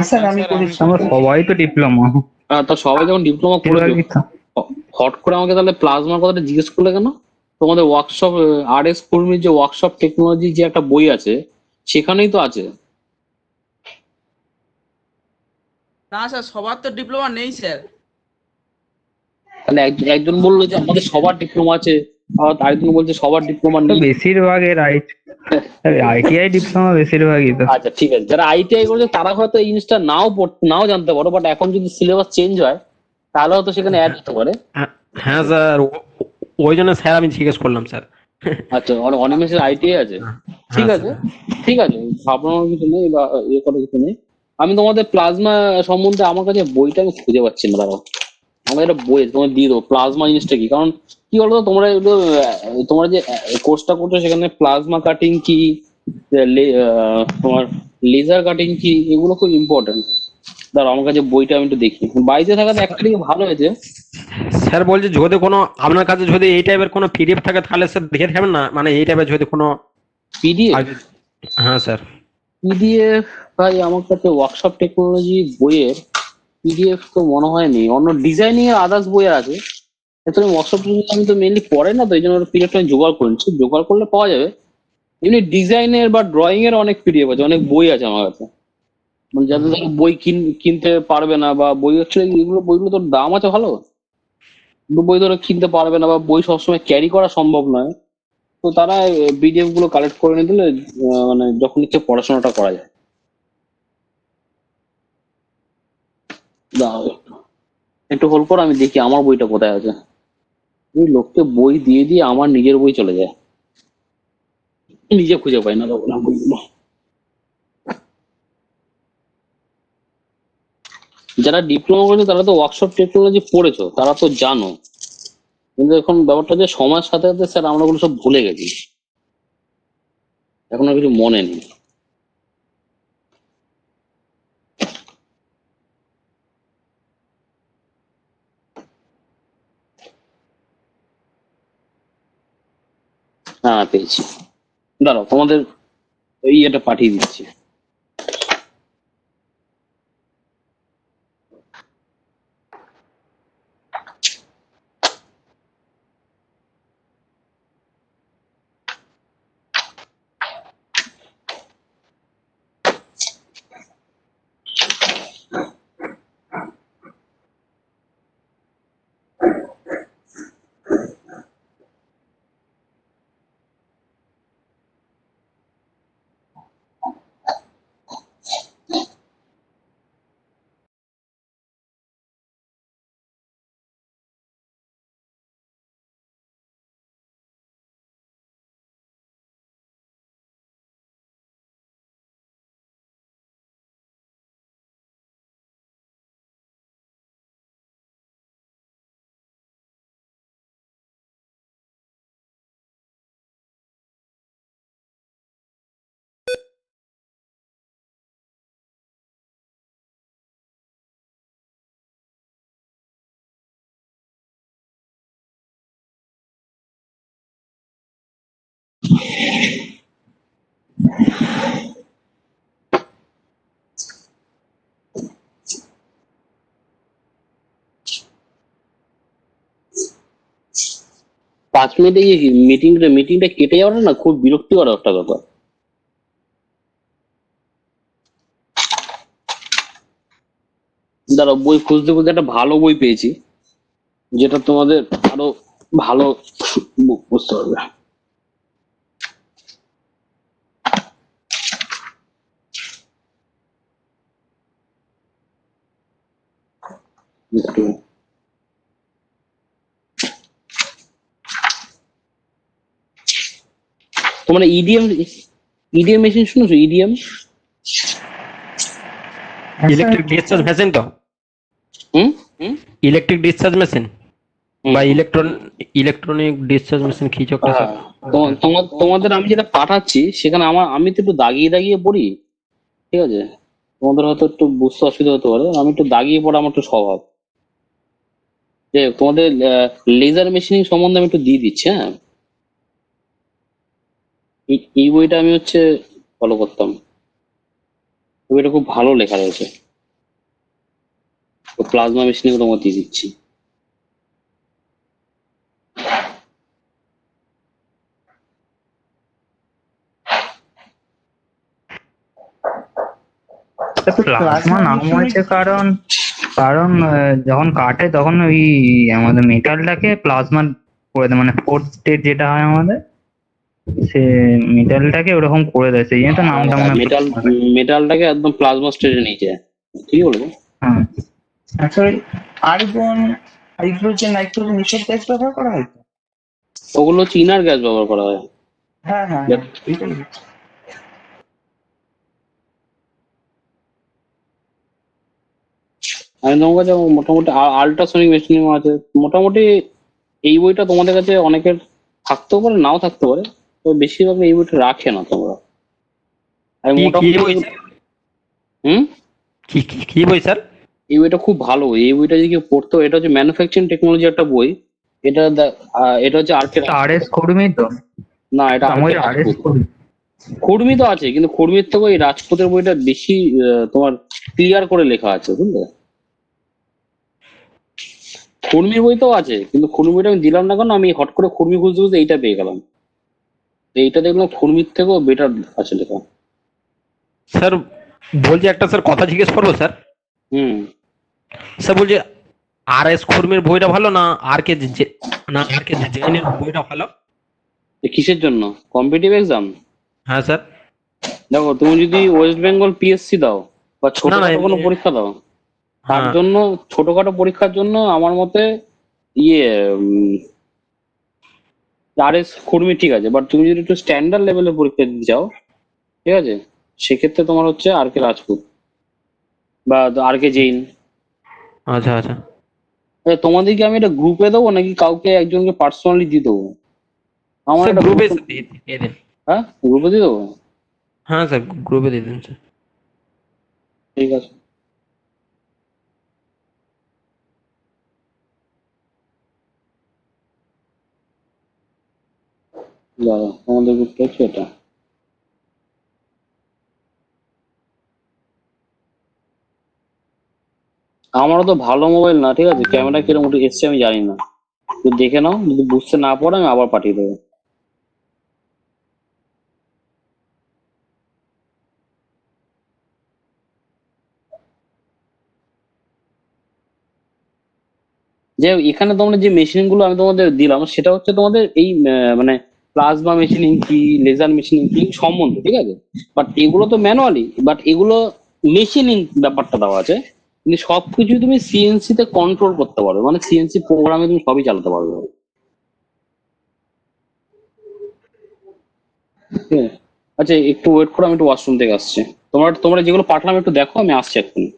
স্যার আমি করেছি। আমরা সবাই তো ডিপ্লোমা। তা সবাই যখন ডিপ্লোমা করেছো, হট করে আমাকে তাহলে প্লাজমার কথাটা জিজ্ঞেস করলে কেন? তোমাদের ওয়ার্কশপ RS কর্মীর যে ওয়ার্কশপ টেকনোলজি যে একটা বই আছে, সেখানেই তো আছে। না স্যার, সবার তো ডিপ্লোমা নেই স্যার। তাহলে একজন বললো যে আমাদের সবার ডিপ্লোমা আছে, আবার আরেকজন বলছে সবার ডিপ্লোমা তো নেই। বেশিরভাগের ITI ডিপ্লোমা বেশিরভাগই তো। আচ্ছা ঠিক আছে, যারা ITI করেছে তারা হয়তো এই জিনিসটা নাও জানতে পারো, বাট এখন যদি সিলেবাস চেঞ্জ হয় তাহলে হয়তো সেখানে অ্যাড হতে পারে। হ্যাঁ স্যার, ওই জন্য স্যার আমি জিজ্ঞেস করলাম স্যার। আচ্ছা, অনিমেষের ITI আছে, ঠিক হ্যাঁ আছে স্যার। ঠিক আছে, ভাবনার কিছু নেই বা ইয়ে করার কিছু নেই। আমি তোমাদের প্লাজমা সম্বন্ধে আমার কাছে বইটা আমি খুঁজে পাচ্ছি না, দাঁড়াও আমার একটা বই আছে, তোমার দিয়ে দেবো প্লাজমা জিনিসটা কি। কারণ কি বলতো, তোমরা এগুলো তোমরা যে কোর্সটা করছো সেখানে প্লাজমা কাটিং কি, তোমার লেজার কাটিং কি, এগুলো খুব ইম্পর্টেন্ট। দাঁড়াও আমার কাছে বইটা আমি একটু দেখি, বাড়িতে থাকাতে একটা দিকে ভালো হয়েছে। স্যার বলছে যদি কোনো আপনার কাছে যদি এই টাইপের কোনো PDF থাকে তাহলে স্যার দেখে দেখাবেন না, মানে এই টাইপের যদি কোনো PDF আগে। হ্যাঁ স্যার। PDF ভাই আমার কাছে ওয়ার্কশপ টেকনোলজি বইয়ের PDF তো মনে হয় নেই। অন্য ডিজাইনিং এর আদার্স বই আছে, তুমি ওয়ার্কশপ আমি তো মেনলি পড়ে না, তো এই জন্য PDF আমি জোগাড় করেছি, জোগাড় করলে পাওয়া যাবে। এমনি ডিজাইনের বা ড্রয়িং এর অনেক PDF আছে, অনেক বই আছে আমার কাছে। মানে যাদের ধরো বই কিনতে পারবে না, বা বই অ্যাকচুয়ালি বইগুলো তো দাম আছে ভালো, কিন্তু বই ধরো কিনতে পারবে না বা বই সবসময় ক্যারি করা সম্ভব নয়, তো তারা PDF গুলো কালেক্ট করে নিয়ে দিলে মানে যখন ইচ্ছে পড়াশোনাটা করা যায়। দাঁড়াও একটু হোল্ড করো, আমি দেখি আমার বইটা কোথায় আছে। ওই লোককে বই দিয়ে দিয়ে আমার নিজের বই চলে যায়, নিজে খুঁজে পাই না তখন আমি বইগুলো। যারা ডিপ্লোমা করেছো তারা তো ওয়ার্কশপ টেকনোলজি পড়েছো, তারা তো জানো, কিন্তু এখন ব্যাপারটা যে সময়ের সাথে সাথে স্যার আমরা ওগুলো সব ভুলে গেছি, এখন আর কিছু মনে নেই। হ্যাঁ পেয়েছি, দাঁড়াও তোমাদের এটা পাঠিয়ে দিচ্ছি। 5 মিনিটে মিটিংটা কেটে যাওয়াটা না খুব বিরক্তিকর একটা ব্যাপার। দাঁড়াও বই খুঁজতে খুঁজতে একটা ভালো বই পেয়েছি, যেটা তোমাদের আরো ভালো বুঝতে পারবে। একটু তোমরা ইডিএম মেশিন শুনেছো? ইডিএম ইলেকট্রিক ডিসচার্জ মেশিন তো, হুম হুম ইলেকট্রিক ডিসচার্জ মেশিন বা ইলেকট্রনিক ডিসচার্জ মেশিন কি একটা স্যার। হ্যাঁ, তোমাদের আমি যেটা পাঠাচ্ছি সেখানে আমি তো একটু দাগিয়ে দাগিয়ে পড়ি, ঠিক আছে? তোমাদের হয়তো একটু বুঝতে অসুবিধা হতে পারে, আমি একটু দাগিয়ে পড়া আমার একটু স্বভাব। যে তোমাদের লেজার মেশিনিং সম্বন্ধে আমি একটু দিয়ে দিচ্ছি। হ্যাঁ, এই বইটা আমি ফলো করতাম, বইটা খুব ভালো লেখা রয়েছে। তো প্লাজমা মেশিনিং তোমাকে দিয়ে দিচ্ছি। প্লাজমা নাম হয়েছে কারণ কারণ যখন কাটে তখন ওই আমাদের মেটালটাকে প্লাজমা করে দেয়, মানে ফোর্থ স্টেট যেটা হয় আমাদের, সে মেটালটাকে ওরকম করে দেয়, সেই জন্য তো নামটা মনে হয় মেটাল plasma দেয়। মেটালটাকে একদম প্লাজমা স্টেজে নিয়ে যায়, ঠিক বলবো? হ্যাঁ, আসলে আর্গন, হাইড্রোজেন, নাইট্রোজেন এসব গ্যাস ব্যবহার করা হয় তো? ওগুলো হচ্ছে ইনার গ্যাস ব্যবহার করা হয়। হ্যাঁ হ্যাঁ হ্যাঁ, ওইটাই। আমি তোমার কাছে মোটামুটি আল্ট্রাসনিক মেশিনিং আছে মোটামুটি। এই বইটা তোমাদের কাছে অনেকের থাকতেও পারে, নাও থাকতে পারে, তো বেশিরভাগ এই বইটা রাখে না তোমরা। আমি কি কি মোটামুটি বই স্যার? হুম কি বই স্যার? এই বইটা খুব ভালো বই। এই বইটা যদি কেউ পড়তো, এটা হচ্ছে ম্যানুফ্যাকচারিং টেকনোলজি একটা বই। এটা হচ্ছে আর কে আর এস কর্মী তো, না, এটা আর কে আমার আর এস রাজপুত। কর্মী। খুরমি তো আছে, কিন্তু খুরমির থেকে ওই রাজপুতের বইটা বেশি তোমার ক্লিয়ার করে লেখা আছে, বুঝলে? খুরমির বই তো আছে, কিন্তু খুরমির বইটা আমি দিলাম না, কারণ আমি হট করে খুরমি খুঁজতে খুঁজতে এইটা পেয়ে গেলাম। তো এইটা দেখলাম খুরমির থেকেও বেটার আছে লেখা। স্যার বলছি একটা স্যার কথা জিজ্ঞেস করবো স্যার? হুম স্যার বলছি আর এস খুরমির বইটা ভালো না আর কে জেনের বইটা ভালো? তো কিসের জন্য? Competitive exam? হ্যাঁ স্যার। দেখো, তুমি যদি ওয়েস্ট বেঙ্গল পিএসসি দাও বা না না ছোটখাটো কোনো এমনি- পরীক্ষা দাও, তার হ্যাঁ জন্য, ছোটখাটো পরীক্ষার জন্য আমার মতে ইয়ে আর এস খুরমি ঠিক আছে। বাট তুমি যদি একটু স্ট্যান্ডার্ড লেভেলের পরীক্ষা দিতে চাও, ঠিক আছে, সেক্ষেত্রে তোমার হচ্ছে আর কে রাজপুত বা আর কে জৈন। আচ্ছা আচ্ছা। তোমাদের কি আমি এটা গ্রুপে দেবো, নাকি কাউকে একজনকে পার্সোনালি দিয়ে দেবো? আমার স্যার একটা গ্রুপে গ্রুপে। দিয়ে দিন। হ্যাঁ, গ্রুপে দিয়ে দেবো। হ্যাঁ স্যার গ্রুপে দিয়ে দিন স্যার। ঠিক আছে। দাঁড়াও, তোমাদের গ্রুপটা হচ্ছে এটা। আমারও তো ভালো মোবাইল না, ঠিক আছে, ক্যামেরা কিরকম এসছে আমি জানি না। তো দেখে নাও, যদি বুঝতে না পারো আমি আবার পাঠিয়ে দেবো। যে এখানে তোমরা যে মেশিন গুলো আমি তোমাদের দিলাম, সেটা হচ্ছে তোমাদের এই মানে প্লাজমা মেশিনিং কি, লেজার মেশিনিং কি সম্বন্ধে, ঠিক আছে। বাট এগুলো তো ম্যানুয়ালি, বাট এগুলো মেশিনিং ব্যাপারটা দেওয়া আছে। কিন্তু সবকিছু তুমি সিএনসি তে কন্ট্রোল করতে পারবে, মানে সিএনসি প্রোগ্রামে তুমি সবই চালাতে পারবে। ঠিক আছে? আচ্ছা, একটু ওয়েট করো, আমি একটু ওয়াশরুম থেকে আসছি। তোমরা তোমরা যেগুলো পাঠালাম একটু দেখো, আমি আসছি এক্ষুনি।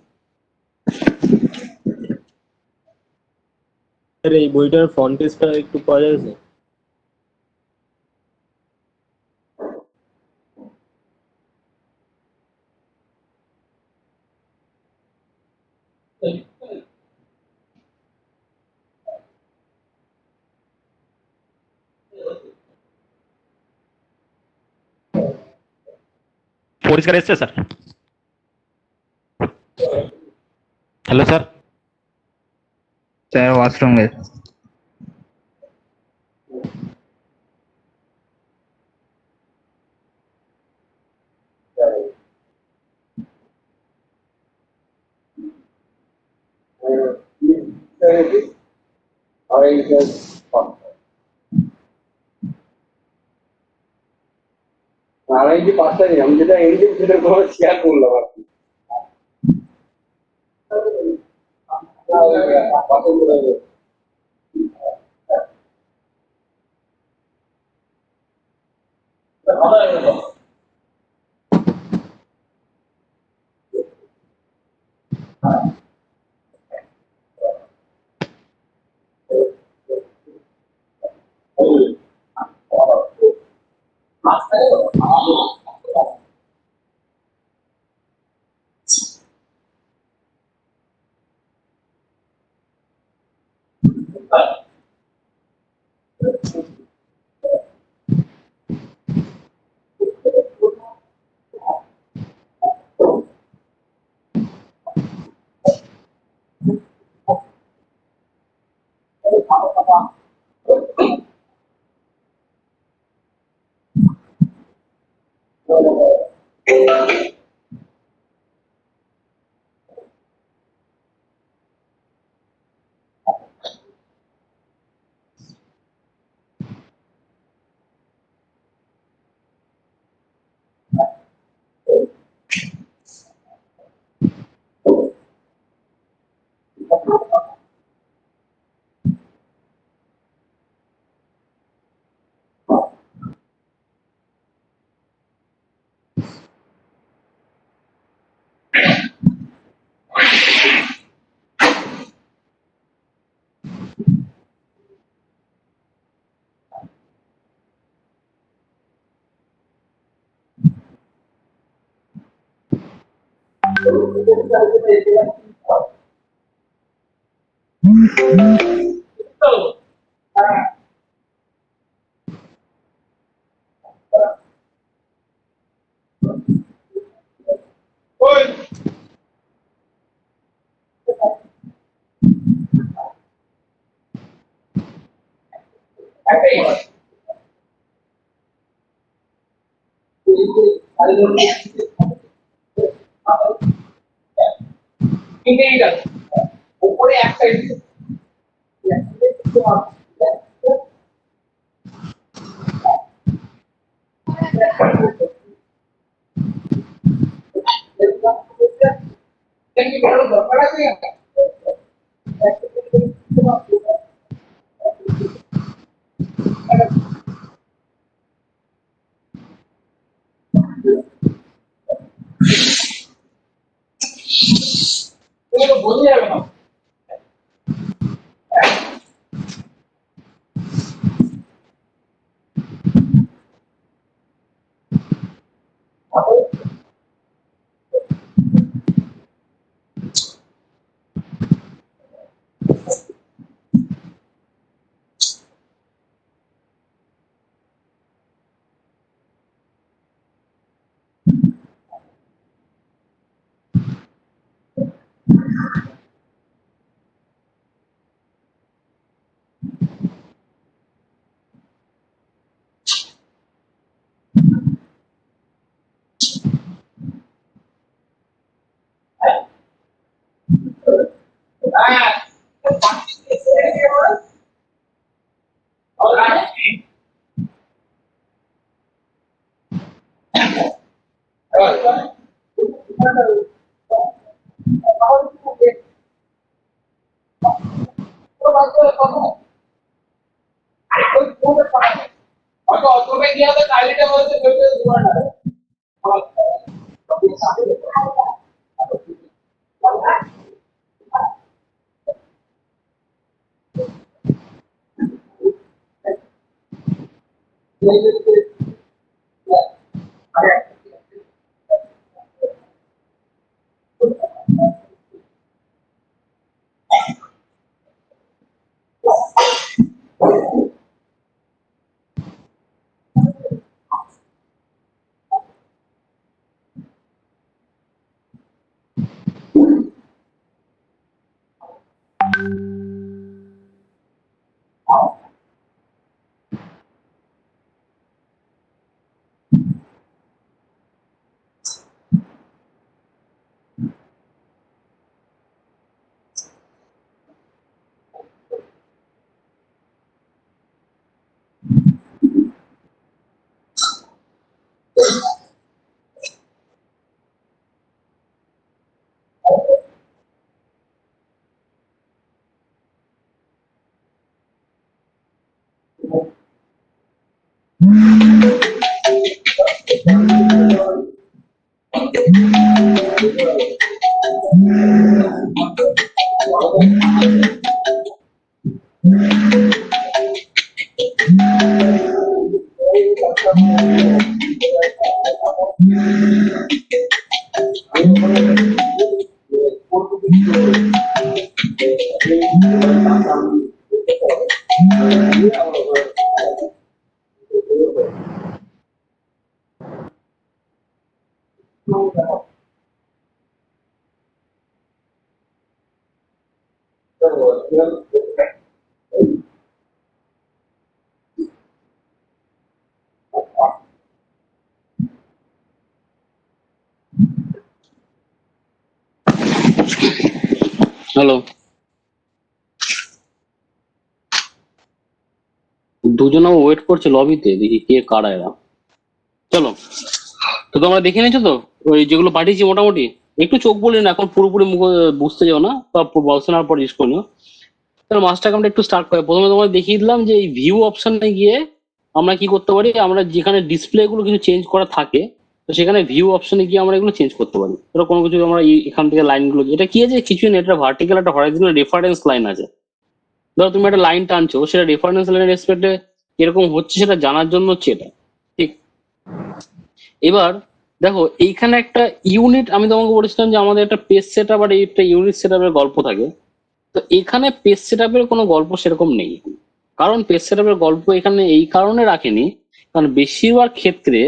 স্যার এই বইটার ফন্ট পেজটা একটু পাওয়া যাবে স্যার? পরিষ্কার এসছে sir? Hello sir. Sir washroom গেছে। আমি যে পাঁচটা দিন, আমি যেটা এডিটিং সেটা তোমার শেয়ার করলাম আর কি। হ্যালো, দুজন ওয়েট করছে লবিতে, দেখি কে কারা এরা। চলো, তো তোমরা দেখে নিয়েছো তো ওই যেগুলো পাঠিয়েছি মোটামুটি? একটু চোখ বলি না, এখন পুরোপুরি মুখ বুঝতে যাও না, বা বসানোর পর ইউজ করো। তাহলে মাস্টার কামটা একটু স্টার্ট করে প্রথমে তোমাদের দেখিয়ে দিলাম যে এই ভিউ অপশনে গিয়ে আমরা কি করতে পারি, আমরা যেখানে ডিসপ্লে গুলো কিছু চেঞ্জ করা থাকে, তো সেখানে ভিউ অপশনে গিয়ে আমরা এগুলো চেঞ্জ করতে পারি। ধরো কোনো কিছু আমরা এখান থেকে লাইন গুলো, এটা কি আছে কিছু না, এটা ভার্টিক্যাল একটা হরাইজন্টাল রেফারেন্স লাইন আছে। ধরো তুমি একটা লাইন টানছো, সেটা রেফারেন্স লাইনের রেসপেক্টে কিরকম হচ্ছে সেটা জানার জন্য হচ্ছে এটা। ঠিক, এবার দেখো এইখানে একটা ইউনিট, আমি তোমাকে বলেছিলাম যে আমাদের একটা পেজ সেট আপ আর একটা ইউনিট সেট আপের গল্প থাকে। তো এখানে পেজ সেট আপের কোনো গল্প সেরকম নেই, কারণ পেজ সেট আপের গল্প এখানে এই কারণে রাখেনি, কারণ বেশিরভাগ ক্ষেত্রে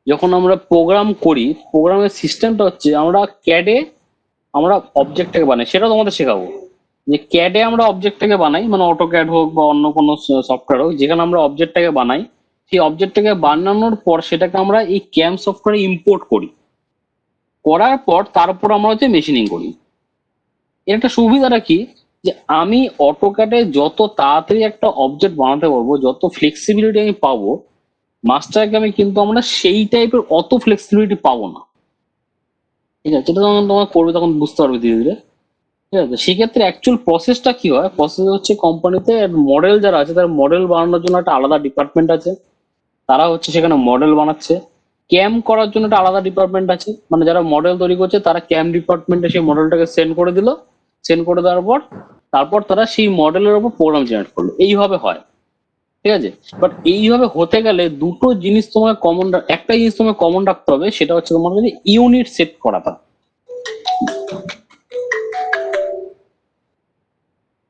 যখন আমরা প্রোগ্রাম করি, প্রোগ্রামের সিস্টেমটা হচ্ছে আমরা ক্যাডে আমরা অবজেক্টটাকে বানাই, সেটা তোমাদের শেখাবো। যে ক্যাডে আমরা অবজেক্টটাকে বানাই, মানে অটো ক্যাড হোক বা অন্য কোনো সফটওয়্যার হোক, যেখানে আমরা অবজেক্টটাকে বানাই, সেই অবজেক্টটাকে বানানোর পর সেটাকে আমরা এই ক্যাম সফটওয়্যারে ইম্পোর্ট করি, করার পর তারপর আমরা হচ্ছে মেশিনিং করি। এর একটা সুবিধাটা কি, যে আমি অটোক্যাডে যত তাড়াতাড়ি একটা অবজেক্ট বানাতে পারবো, যত ফ্লেক্সিবিলিটি আমি পাবো, মাস্টার আমি কিন্তু আমরা সেই টাইপের অত ফ্লেক্সিবিলিটি পাবো না। ঠিক আছে, যেটা যখন তোমার করবে তখন বুঝতে পারবে ধীরে ধীরে। ঠিক আছে, সেক্ষেত্রে অ্যাকচুয়াল প্রসেসটা কি হয়, প্রসেস হচ্ছে কোম্পানিতে মডেল যারা আছে তার মডেল বানানোর জন্য একটা আলাদা ডিপার্টমেন্ট আছে, তারা হচ্ছে সেখানে মডেল বানাচ্ছে। ক্যাম করার জন্য একটা আলাদা ডিপার্টমেন্ট আছে, মানে যারা মডেল তৈরি করছে তারা ক্যাম ডিপার্টমেন্টে সেই মডেলটাকে সেন্ড করে দিল, সেন্ড করে দেওয়ার পর তারপর তারা সেই মডেলের উপর প্রোগ্রাম জেনারেট করলো, এইভাবে হয়। ঠিক আছে, বাট এইভাবে হতে গেলে দুটো জিনিস তোমাকে কমন, একটা জিনিস তোমাকে কমন রাখতে হবে, সেটা হচ্ছে তোমার যদি ইউনিট সেট করাটা।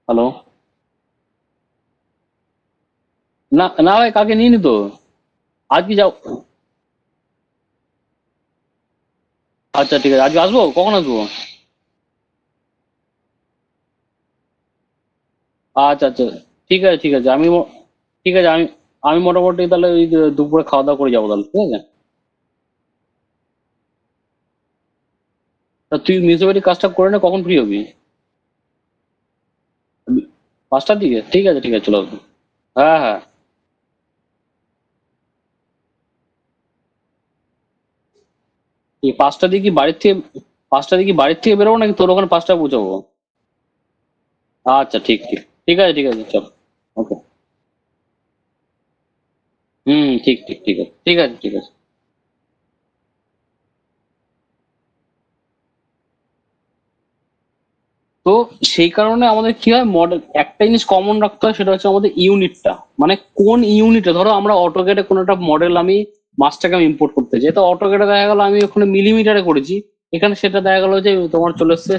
হ্যালো, না না ভাই, কাকে নিয়ে নি তো আজকে যাও। আচ্ছা ঠিক আছে, আজকে আসবো, কখন আসবো? আচ্ছা আচ্ছা, ঠিক আছে ঠিক আছে, ঠিক আছে, আমি আমি মোটামুটি তাহলে ওই দুপুরে খাওয়া দাওয়া করে যাবো তাহলে, ঠিক আছে। তা তুই মিউনিসিপালিটি কাজটা করে নে, কখন ফ্রি হবি? 5টার দিকে, ঠিক আছে ঠিক আছে, চলো আসবো। হ্যাঁ হ্যাঁ, এই 5টার দিকে কি বাড়ির থেকে, 5টার দিকে বাড়ির থেকে বেরোবো নাকি তোর ওখানে 5টায় পৌঁছাবো? আচ্ছা ঠিক ঠিক, ঠিক আছে ঠিক আছে, চলো। ওকে, হুম, ঠিক ঠিক ঠিক আছে, ঠিক আছে ঠিক আছে। তো সেই কারণে আমাদের কি হয়, মডেল একটা জিনিস কমন রাখতে হয়, সেটা হচ্ছে আমাদের ইউনিটটা, মানে কোন ইউনিটে। ধরো আমরা অটোকেটে কোনো একটা মডেল আমি মাসটাকে আমি ইম্পোর্ট করতে চাই, তো অটোকেটে দেখা গেল আমি ওখানে মিলিমিটারে করেছি, এখানে সেটা দেখা গেল যে তোমার চলে এসছে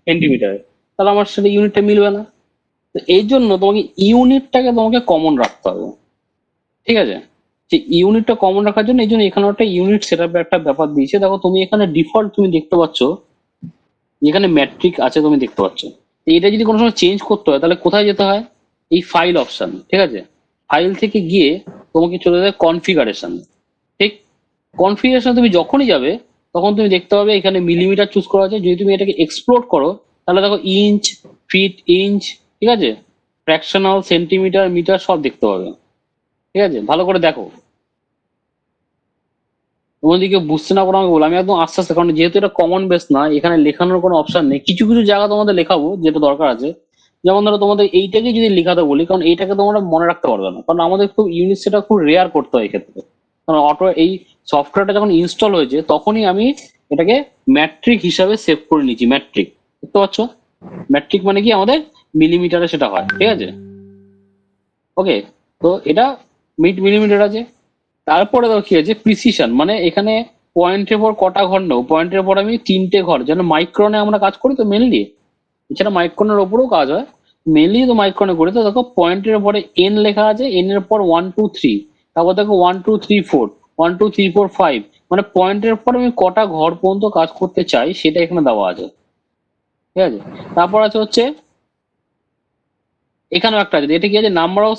সেন্টিমিটারে, তাহলে আমার সেটা ইউনিটটা মিলবে না। তো এই জন্য তোমাকে ইউনিটটাকে তোমাকে কমন রাখতে হবে। ঠিক আছে, যে ইউনিটটা কমন রাখার জন্য এই জন্য এখানে একটা ইউনিট সেট একটা ব্যাপার দিয়েছে। দেখো তুমি এখানে ডিফল্ট তুমি দেখতে পাচ্ছ, যেখানে ম্যাট্রিক আছে তুমি দেখতে পাচ্ছ। তো এটা যদি কোনো সময় চেঞ্জ করতে হয় তাহলে কোথায় যেতে হয়, এই ফাইল অপশন। ঠিক আছে, ফাইল থেকে গিয়ে তোমাকে চলে যাবে কনফিগারেশন। ঠিক, কনফিগারেশন তুমি যখনই যাবে তখন তুমি দেখতে পাবে এখানে মিলিমিটার চুজ করা আছে, যদি তুমি এটাকে এক্সপ্লোর করো তাহলে দেখো ইঞ্চ, ফিট, ইঞ্চ, ঠিক আছে, ফ্র্যাকশনাল, সেন্টিমিটার, মিটার সব দেখতে পাবে। ঠিক আছে, ভালো করে দেখো, তোমাদেরকে বুঝতে না পারো আমাকে বলো, আমি একদম আস্তে আস্তে, কারণ যেহেতু এটা কমন বেস না, এখানে লেখানোর কোনো অপশন নেই। কিছু কিছু জায়গা তোমাদের লেখাবো যেটা দরকার আছে, যেমন ধরো তোমাদের এইটাকে যদি লেখাতে বলি, কারণ এইটাকে তোমরা মনে রাখতে পারবে না, কারণ আমাদের খুব ইউনিট সেটা খুব রেয়ার করতে হয় এক্ষেত্রে। কারণ অটো এই সফটওয়্যারটা যখন ইনস্টল হয়েছে তখনই আমি এটাকে ম্যাট্রিক হিসাবে সেভ করে নিয়েছি। ম্যাট্রিক দেখতে পাচ্ছ, ম্যাট্রিক মানে কি আমাদের মিলিমিটারে সেটা হয়। ঠিক আছে, ওকে, তো এটা মিলিমিটার আছে। তারপরে দেখো কি আছে, প্রিসিশন, মানে এখানে পয়েন্টের পর কটা ঘর নেব, পয়েন্টের পর আমি 3টে ঘর, যেন মাইক্রনে আমরা কাজ করি তো মেনলি, এছাড়া মাইক্রনের ওপরেও কাজ হয়, মেনলি তো মাইক্রনে করি। তো দেখো পয়েন্টের পরে এন লেখা আছে, এন এর পর 1 2 3, তারপর দেখো 1 2 3 4, 1 2 3 4 5, মানে পয়েন্টের পর আমি কটা ঘর পর্যন্ত কাজ করতে চাই সেটা এখানে দেওয়া আছে। ঠিক আছে, তারপর আছে হচ্ছে এখানেও একটা আছে, এটা কি আছে, number of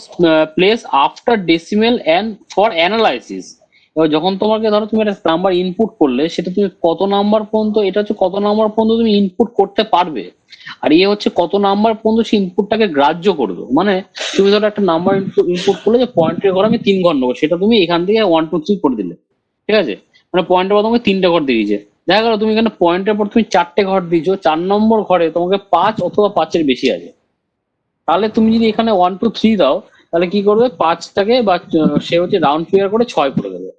place after decimal and for analysis. এবার যখন তোমাকে ধরো তুমি একটা নাম্বার ইনপুট করলে, সেটা তুমি কত নাম্বার পর্যন্ত, এটা হচ্ছে কত নাম্বার পর্যন্ত তুমি ইনপুট করতে পারবে, আর ইয়ে হচ্ছে কত নাম্বার পর্যন্ত সেই ইনপুটটাকে গ্রাহ্য করবে। মানে তুমি ধরো একটা নাম্বার ইনপুট করলে যে পয়েন্টের ঘর আমি 3 ঘর নেবো, সেটা তুমি এখান থেকে 1 2 3 করে দিলে, ঠিক আছে, মানে পয়েন্টের পর তোমাকে 3টে ঘর দিয়ে দিয়েছে। দেখা গেল তুমি এখানে পয়েন্টের পর তুমি 4টে ঘর দিয়েছো, 4 নম্বর ঘরে তোমাকে 5 অথবা 5-এর বেশি আছে। তাহলে তুমি যদি এখানে 1 2 3 দাও, তাহলে কি করবে, 5টাকে বা সে হচ্ছে রাউন্ড ফিগার করে 6 করে দেবে,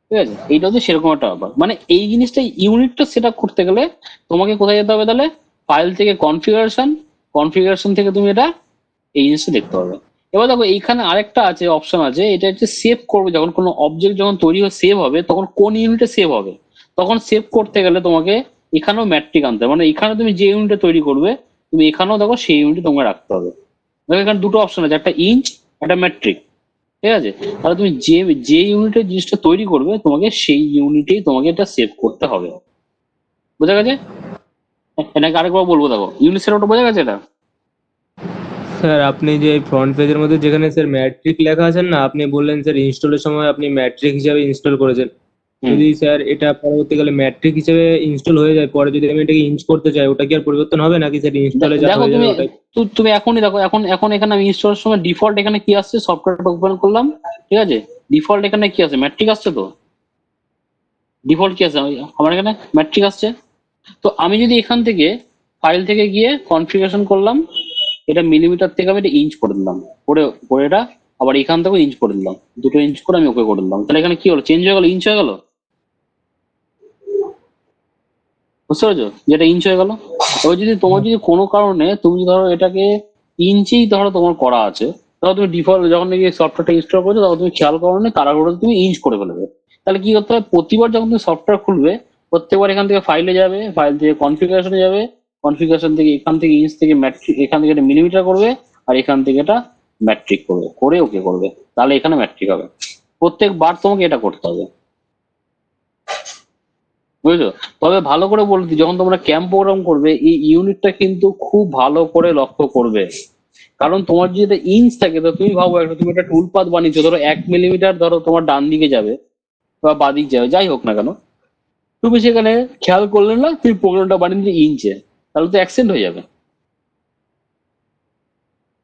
ঠিক আছে। এইটা হচ্ছে সেরকম একটা ব্যাপার। মানে এই জিনিসটা, ইউনিটটা সেট আপ করতে গেলে তোমাকে কোথায় যেতে হবে, তাহলে ফাইল থেকে কনফিগারেশন, কনফিগারেশন থেকে তুমি এটা এই জিনিসটা দেখতে হবে। এবার দেখো এইখানে আরেকটা আছে, অপশন আছে, এটা হচ্ছে সেভ করবে। যখন কোনো অবজেক্ট যখন তৈরি হয়ে সেভ হবে, তখন কোন ইউনিটে সেভ হবে, তখন সেভ করতে গেলে তোমাকে এখানেও ম্যাট্রিক আনতে হবে। মানে এখানে তুমি যে ইউনিটে তৈরি করবে, তুমি এখানেও দেখো সেই ইউনিটে তোমাকে রাখতে হবে। দেখো এখানে দুটো অপশন আছে, একটা ইঞ্চ, একটা ম্যাট্রিক, ঠিক আছে। তাহলে তুমি যে যে ইউনিটের জিনিসটা তৈরি করবে, তোমাকে সেই ইউনিটেই তোমাকে এটা সেভ করতে হবে। বোঝা গেছে? এটাকে আরেকবার বলবো, দেখো ইউনিট সেট বোঝা গেছে এটা? স্যার আপনি যে ফ্রন্ট পেজের মধ্যে যেখানে স্যার ম্যাট্রিক লেখা আছেন না, আপনি বললেন স্যার ইনস্টলের সময় আপনি ম্যাট্রিক হিসাবে ইনস্টল করেছেন। হুম। যদি স্যার এটা পরবর্তীকালে ম্যাট্রিক হিসেবে ইনস্টল হয়ে যায়, পরে যদি আমি এটাকে ইঞ্চ করতে চাই, ওটা কি আর পরিবর্তন হবে নাকি স্যার ইনস্টলে যা দেখো হয়ে তুমি যাবে ওটাই? তুমি এখনই দেখো, এখন এখন এখানে আমি ইনস্টলের সময় ডিফল্ট এখানে কি আসছে, সফটওয়্যারটা ওপেন করলাম, ঠিক আছে, ডিফল্ট এখানে কি আছে, ম্যাট্রিক আসছে। তো ডিফল্ট কি আছে, আমার এখানে ম্যাট্রিক আসছে। তো আমি যদি এখান থেকে ফাইল থেকে গিয়ে কনফিগারেশন করলাম, এটা মিলিমিটার থেকে আমি এটা ইঞ্চ করে দিলাম, করে করে এটা আবার এখান থেকে ইঞ্চ করে দিলাম, দুটো ইঞ্চ করে আমি ওকে করে দিলাম, তাহলে এখানে কি হলো, চেঞ্জ হয়ে গেল, ইঞ্চ হয়ে গেল। বুঝতে পেরেছো, যেটা ইঞ্চ হয়ে গেল। এবার যদি তোমার যদি কোনো কারণে তুমি ধরো এটাকে ইঞ্চেই ধরো তোমার করা আছে, ধরো তুমি ডিফল্ট যখন নাকি সফটওয়্যারটা ইনস্টল করছো, তখন তুমি খেয়াল করো না, তাড়াহুড়ো তুমি ইঞ্চ করে ফেলবে। তাহলে কি করতে হবে, প্রতিবার যখন তুমি সফটওয়্যার খুলবে, প্রত্যেকবার এখান থেকে ফাইলে যাবে, ফাইল থেকে কনফিগারেশনে যাবে, কনফিগারেশন থেকে এখান থেকে ইঞ্চ থেকে ম্যাট্রিক, এখান থেকে এটা মিলিমিটার করবে, আর এখান থেকে এটা ম্যাট্রিক করবে, করে ওকে করবে, তাহলে এখানে ম্যাট্রিক হবে। প্রত্যেকবার তোমাকে এটা করতে হবে, বুঝলো। তবে ভালো করে বলছি, যখন তোমরা ক্যাম্প প্রোগ্রাম করবে, এই ইউনিটটা কিন্তু খুব ভালো করে লক্ষ্য করবে। কারণ তোমার যদি এটা ইঞ্চ থাকে, তো তুমি ভাবো একটা, তুমি একটা টুল পাথ বানিয়েছো, ধরো 1 মিলিমিটার ধরো তোমার ডান দিকে যাবে বা বাদিক যাবে, যাই হোক না কেন, তুমি সেখানে খেয়াল করলে না, তুমি প্রোগ্রামটা বানিয়ে দিলে ইঞ্চে, তাহলে তো অ্যাক্সেন্ট হয়ে যাবে,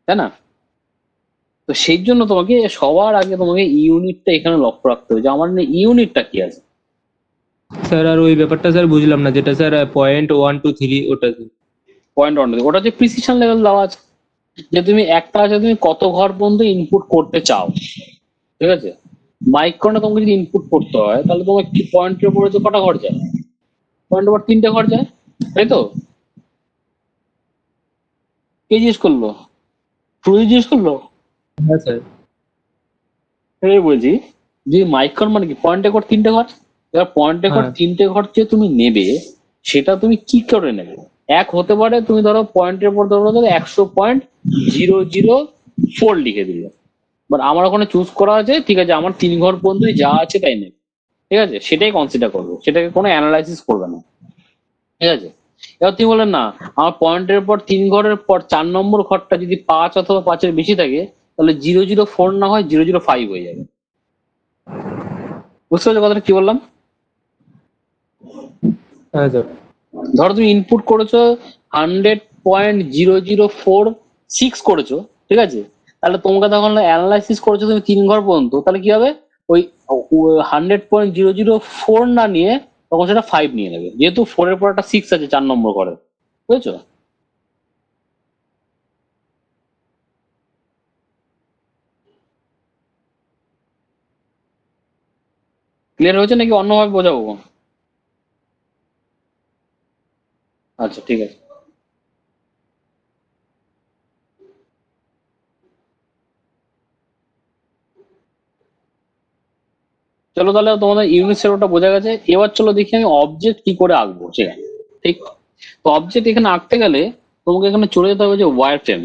তাই না? তো সেই জন্য তোমাকে সবার আগে তোমাকে ইউনিটটা এখানে লক্ষ্য রাখতে হবে, যে আমার ইউনিটটা কি আছে। স্যার আর ওই ব্যাপারটা স্যার বুঝলাম না, যেটা স্যার 0.1 2 3 ওটা স্যার। পয়েন্ট অন, ওটা হচ্ছে প্রিসিশন লেভেল দেওয়া আছে, যে তুমি একটা আছে তুমি কত ঘর পর্যন্ত ইনপুট করতে চাও, ঠিক আছে। মাইক্রনে তোমাকে যদি ইনপুট করতে হয়, তাহলে তোমার কি পয়েন্টের উপরে তো কটা ঘর যায়, পয়েন্টের উপর 3টে ঘর যায়, তাই তো। কে জিজ্ঞেস করলো, তুই জিজ্ঞেস করলো? হ্যাঁ স্যার। এই বলছি, যে মাইক্রন মানে কি, পয়েন্টে ঘর 3টে ঘর। এবার পয়েন্টে ঘর হ্যাঁ 3টে ঘর যে তুমি নেবে, সেটা তুমি কি করে নেবে। এক হতে পারে, তুমি ধরো পয়েন্টের পর ধরো 100.004 লিখে দিলে, বাট আমার ওখানে চুজ করা আছে, ঠিক আছে, আমার 3 ঘর পর্যন্ত যা আছে তাই নেবে, ঠিক আছে, সেটাই কনসিডার করবে, সেটাকে কোনো অ্যানালাইসিস করবে না, ঠিক আছে। এবার তুমি বললেন না, আমার পয়েন্টের পর 3 ঘরের পর 4 নম্বর ঘরটা যদি 5 অথবা 5-এর বেশি থাকে, তাহলে 004 না হয় 005 হয়ে যাবে। বুঝতে পারছো কথাটা কি বললাম? হ্যাঁ স্যার। ধরো তুমি ইনপুট করেছো 100.004 করেছো, ঠিক আছে, তাহলে তোমাকে তখন অ্যানালাইসিস করেছো তুমি 3 ঘর পর্যন্ত, তাহলে কি হবে, ওই 100.004 না নিয়ে তখন সেটা 5 নিয়ে নেবে, যেহেতু 4-এর পর একটা 6 আছে 4 নম্বর ঘরে, বুঝেছো? ক্লিয়ার হয়েছে নাকি অন্যভাবে বোঝাবো? আচ্ছা ঠিক আছে। চলো তাহলে তোমাদের ইউনিট সেটটা বোঝা গেছে। এবার চলো দেখি আমি অবজেক্ট কি করে আঁকবো, ঠিক আছে, ঠিক। তো অবজেক্ট এখানে আঁকতে গেলে তোমাকে এখানে চলে যেতে হবে যে ওয়ার ফ্রেম,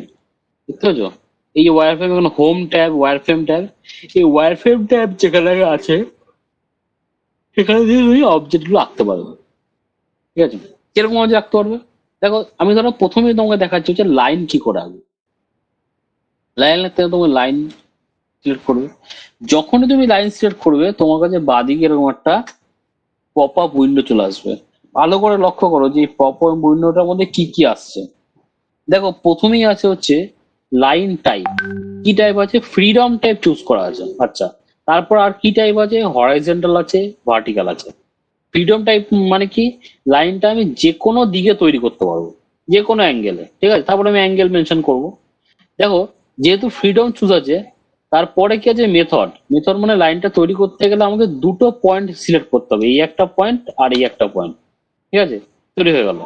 বুঝতে পারছো, এই যে ওয়ার ফ্রেম, এখানে home tab, wireframe tab, এই ওয়ার ফ্রেম ট্যাব যেখানে আছে, সেখানে দিয়ে তুমি অবজেক্ট গুলো আঁকতে পারবে, ঠিক আছে। কিরকম অবজেক্ট আঁকতে পারবে, দেখো আমি ধরো প্রথমেই তোমাকে দেখাচ্ছি হচ্ছে লাইন কি করে আঁকবে। লাইন আঁকতে তোমার লাইন সিলেক্ট করবে। যখনই তুমি লাইন সিলেক্ট করবে তোমার কাছে বাদিকে এরকম একটা পপ আপ উইন্ডো চলে আসবে। ভালো করে লক্ষ্য করো যে পপ আপ উইন্ডোটার মধ্যে কি কি আসছে। দেখো প্রথমেই আছে হচ্ছে লাইন টাইপ। কি টাইপ আছে? ফ্রিডম টাইপ চুজ করা আছে। আচ্ছা, তারপর আর কি টাইপ আছে? হরাইজন্টাল আছে, ভার্টিক্যাল আছে। ফ্রিডম টাইপ মানে কি? লাইনটা আমি যে কোনো দিকে তৈরি করতে পারবো, যে কোনো অ্যাঙ্গেলে, ঠিক আছে? তারপরে আমি অ্যাঙ্গেল মেনশন করব। দেখো যেহেতু ফ্রিডম চুজ আছে, তারপরে কি আছে? মেথড। মেথড মানে লাইনটা তৈরি করতে গেলে আমাকে দুটো পয়েন্ট সিলেক্ট করতে হবে, এই একটা পয়েন্ট আর এই একটা পয়েন্ট, ঠিক আছে? তৈরি হয়ে গেল,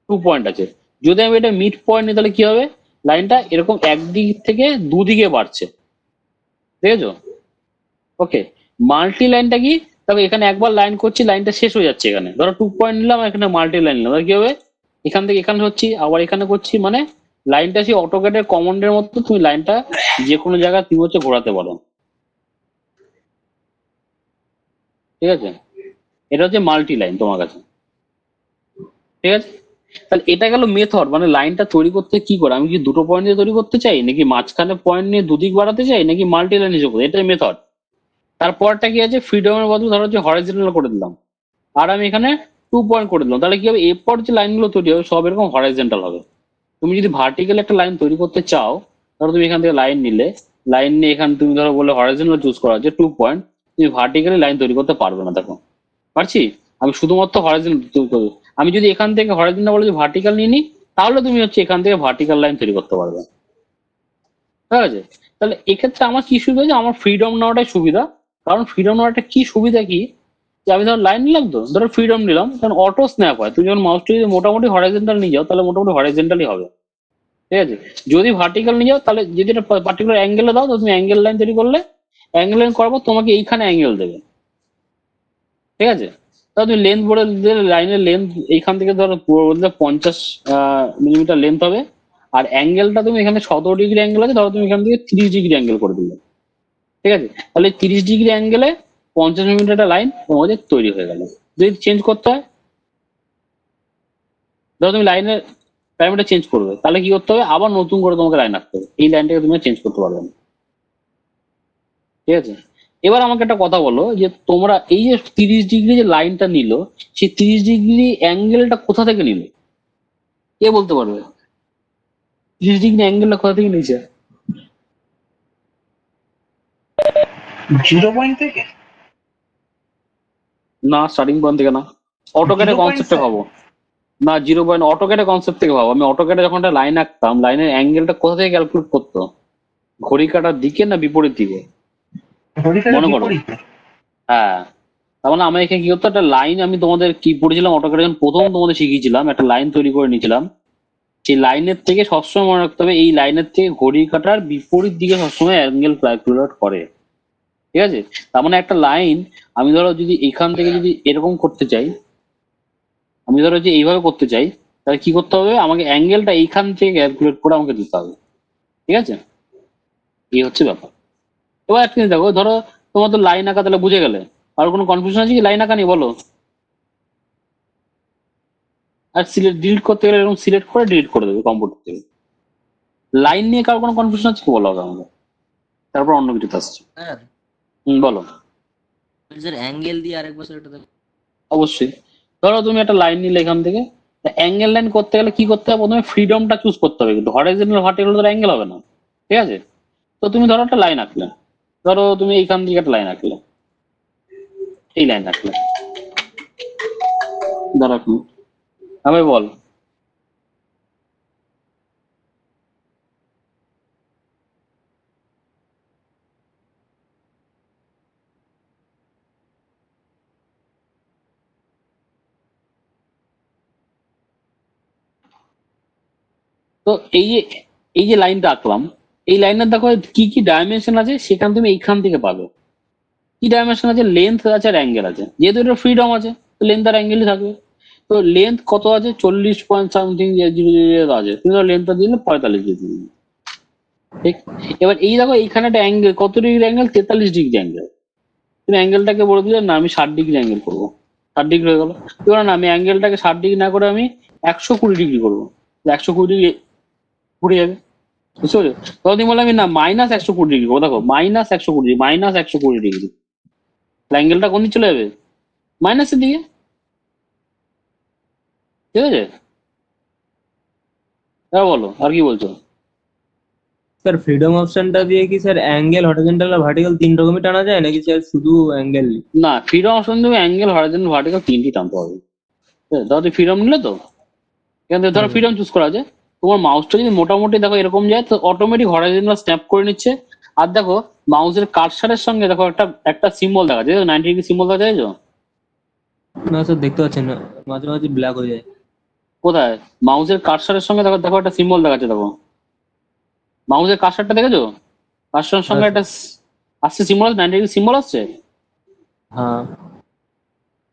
2 পয়েন্ট আছে। যদি আমি এটা মিড পয়েন্ট নিই তাহলে কি হবে? লাইনটা এরকম একদিক থেকে দুদিকে বাড়ছে, দেখেছো? ওকে। মাল্টি লাইনটা কি? তবে এখানে একবার লাইন করছি, লাইনটা শেষ হয়ে যাচ্ছে। এখানে ধরো 2 পয়েন্ট নিলাম, এখানে মাল্টি লাইন নিলাম, তাহলে কি হবে? এখান থেকে এখানে হচ্ছি, আবার এখানে করছি, মানে লাইনটা সেই অটোক্যাডের কমান্ডের মতো তুমি লাইনটা যে কোনো জায়গায় তুমি হচ্ছে ঘোরাতে পারো, ঠিক আছে? এটা হচ্ছে মাল্টি লাইন তোমার কাছে, ঠিক আছে? তাহলে এটা গেল মেথড, মানে লাইনটা তৈরি করতে কি করে, আমি কি দুটো পয়েন্ট দিয়ে তৈরি করতে চাই, নাকি মাঝখানে পয়েন্ট নিয়ে দুদিক বাড়াতে চাই, নাকি মাল্টি লাইন হিসেবে, এটাই মেথড। তারপরটা কি আছে? ফ্রিডমের বদলে ধরো যে হরাইজন্টাল করে দিলাম, আর আমি এখানে 2 পয়েন্ট করে দিলাম, তাহলে কি হবে? এরপর যে লাইনগুলো তৈরি হবে সব এরকম হরাইজন্টাল হবে। তুমি যদি ভার্টিক্যাল একটা লাইন তৈরি করতে চাও, ধরো তুমি এখান থেকে লাইন নিলে, লাইন নিয়ে এখানে তুমি ধরো বলে হরাইজন্টাল চুজ করা আছে 2 পয়েন্ট, তুমি ভার্টিক্যালি লাইন তৈরি করতে পারবে না। দেখো পারছি? আমি শুধুমাত্র হরাইজন্টাল তৈরি করবো। আমি যদি এখান থেকে হরাইজন্টাল বলে ভার্টিক্যাল নিয়ে নিই, তাহলে তুমি হচ্ছে এখান থেকে ভার্টিক্যাল লাইন তৈরি করতে পারবে, ঠিক আছে? তাহলে এক্ষেত্রে আমার কি সুবিধা হচ্ছে? আমার ফ্রিডম নেওয়াটাই সুবিধা। কারণ ফ্রিডম নেওয়াটা কি সুবিধা কি, যে আমি ধরো লাইন নিলাম, তো ধরো ফ্রিডম নিলাম, কারণ অটো স্ন্যাপ হয়। তুমি যখন মাউসটা যদি মোটামুটি হরাইজন্টাল নিয়ে যাও তাহলে মোটামুটি হরাইজন্টালই হবে, ঠিক আছে? যদি ভার্টিক্যাল নিয়ে যাও তাহলে যদি একটা পার্টিকুলার অ্যাঙ্গেলে দাও, তো তুমি অ্যাঙ্গেল লাইন তৈরি করলে, অ্যাঙ্গেল লাইন করার পর তোমাকে এইখানে অ্যাঙ্গেল দেবে, ঠিক আছে? তাহলে তুমি লেন্থ বলে দিলে, লাইনের লেন্থ এইখান থেকে ধরো পুরো বলতে 50 মিলিমিটার লেন্থ হবে। আর অ্যাঙ্গেলটা তুমি এখানে 17 ডিগ্রি অ্যাঙ্গেল আছে, ধরো তুমি এখান থেকে 30 ডিগ্রি অ্যাঙ্গেল করে দিলে, ঠিক আছে? তাহলে 30 ডিগ্রি অ্যাঙ্গেলে 50 মিলিমিটার একটা লাইন তোমাদের তৈরি হয়ে গেল। যদি চেঞ্জ করতে হয়, ধরো তুমি লাইনের প্যারামিটার চেঞ্জ করবে, তাহলে কি করতে হবে? আবার নতুন করে তোমাকে লাইন আঁকতে হবে, এই লাইনটাকে তুমি চেঞ্জ করতে পারবে না, ঠিক আছে? এবার আমাকে একটা কথা বলো, যে তোমরা এই যে 30 ডিগ্রি যে লাইনটা নিল, সেই 30 ডিগ্রি অ্যাঙ্গেলটা কোথা থেকে নিল? কে বলতে পারবে? 30 ডিগ্রি অ্যাঙ্গেলটা কোথা থেকে নিয়েছে? 0 পয়েন্ট থেকে? না, স্টার্টিং পয়েন্ট থেকে না, অটোক্যাডের 0 পয়েন্ট কনসেপ্টে ভাবো। না, 0 পয়েন্ট, অটোক্যাডের কনসেপ্ট থেকে ভাবো। আমি অটোক্যাডে যখন একটা লাইন আঁকতাম, লাইনের অ্যাঙ্গেলটা কোথা থেকে ক্যালকুলেট করতো? ঘড়ি কাটার দিকে না বিপরীত দিকে? ঘড়িটার মনে করো। বিপরীতে। হ্যাঁ। তার মানে আমি এখানে কি করতো, একটা লাইন, আমি তোমাদের কি পড়েছিলাম অটোক্যাডে যখন প্রথম তোমাদের শিখিয়েছিলাম, একটা লাইন তৈরি করে নিয়েছিলাম। সেই লাইনের থেকে সবসময় মনে রাখতে হবে, এই লাইনের থেকে ঘড়ি কাটার বিপরীত দিকে সবসময় অ্যাঙ্গেল ক্যালকুলেট করে, ঠিক আছে? তার মানে একটা লাইন আমি ধরো যদি এখান থেকে যদি এরকম করতে চাই, আমি ধরো যে এইভাবে করতে চাই, তাহলে কি করতে হবে? আমাকে অ্যাঙ্গেলটা এইখান থেকে ক্যালকুলেট করে আমাকে দিতে হবে, ঠিক আছে? এই হচ্ছে ব্যাপার। এবার একটা জিনিস দেখো, ধরো তোমার তো লাইন আঁকা তাহলে বুঝে গেলে, আর কোনো কনফিউশন আছে কি লাইন আঁকা নিয়ে? বলো। আর সিলেক্ট ডিলিট করতে গেলে এরকম সিলেক্ট করে ডিলিট করে দেবে কম্পিউটার থেকে। লাইন নিয়ে কারো কোনো কনফিউশন আছে কি? বলো আগে আমাকে, তারপর অন্য কিছুতে আসছে। স্যার বলো। স্যার অ্যাঙ্গেল দিয়ে আরেকবার স্যার এটা দেখো। অবশ্যই। ধরো তুমি একটা লাইন নিলে এখান থেকে, অ্যাঙ্গেল লাইন করতে গেলে কি করতে হবে? প্রথমে ফ্রিডমটা চুজ করতে হবে, কিন্তু হরাইজন্টাল ভার্টিক্যাল ধরো অ্যাঙ্গেল হবে না, ঠিক আছে? তো তুমি ধরো একটা লাইন আঁকলে, ধরো তুমি এইখান থেকে একটা লাইন আঁকলে, এই লাইন আঁকলে, ধরো কি আমি বল। তো এই যে লাইনটা আঁকলাম, এই লাইনের দেখো কি কি ডাইমেনশন আছে, সেখান তুমি এইখান থেকে পাবে। কি ডাইমেনশন আছে? লেন্থ আছে আর অ্যাঙ্গেল আছে। যেহেতু এটা ফ্রিডম আছে, তো লেন্থ আর অ্যাঙ্গেলই থাকবে। তো লেন্থ কত আছে? 40 পয়েন্ট সামথিং আছে। তুমি ধরো লেন্থটা দিলে 45 ডিগ্রি, ঠিক? এবার এই দেখো এইখানে একটা অ্যাঙ্গেল, কত ডিগ্রি অ্যাঙ্গেল? 43 degree angle. তুমি অ্যাঙ্গেলটাকে বলে দিলে না আমি 60 ডিগ্রি অ্যাঙ্গেল করবো, 60 ডিগ্রি হয়ে গেল। এবার না, আমি অ্যাঙ্গেলটাকে 60 ডিগ্রি না করে আমি 120 ডিগ্রি করবো, 120 ডিগ্রি ঘুরে যাবে, বুঝতে পারছো? তখন তুমি বললাম না -120 ডিগ্রি, ও দেখো -120, -120 ডিগ্রি, অ্যাঙ্গেলটা কোন দিকে চলে যাবে? মাইনাসের দিকে। ঠিক আছে, এবার বলো আর কি বলছো? স্যার ফ্রিডম অপশনটা দিয়ে কি স্যার অ্যাঙ্গেল, হরিজন্টাল আর ভার্টিক্যাল 3 রকমই টানা যায় নাকি স্যার শুধু অ্যাঙ্গেল? না, ফ্রিডম অপশন তুমি অ্যাঙ্গেল, হরাইজন্টাল, ভার্টিক্যাল তিনটি টানতে হবে। ঠিক আছে, ধরো তুমি ফ্রিডম নিলে তো, এখান থেকে ধরো হ্যাঁ ফ্রিডম চুজ করা আছে, তোমার মাউসটা যদি মোটামুটি দেখো এরকম যায় তো অটোমেটিক হরাইজন্টাল স্ন্যাপ করে নিচ্ছে। আর দেখো মাউসের কার্সারের সঙ্গে দেখো একটা একটা সিম্বল দেখা যায়, 90 ডিগ্রি সিম্বল দেখা যায় তো? না স্যার দেখতে পাচ্ছেন না, মাঝে মাঝে ব্ল্যাক হয়ে যায়। কোথায়? মাউসের কার্সারের সঙ্গে দেখো দেখো একটা সিম্বল দেখাচ্ছে, দেখো মাউসের কার্সারটা দেখেছো? কার্সারের হ্যাঁ সঙ্গে স্যার। একটা আসছে সিম্বল, 90 ডিগ্রি সিম্বল আসছে। হ্যাঁ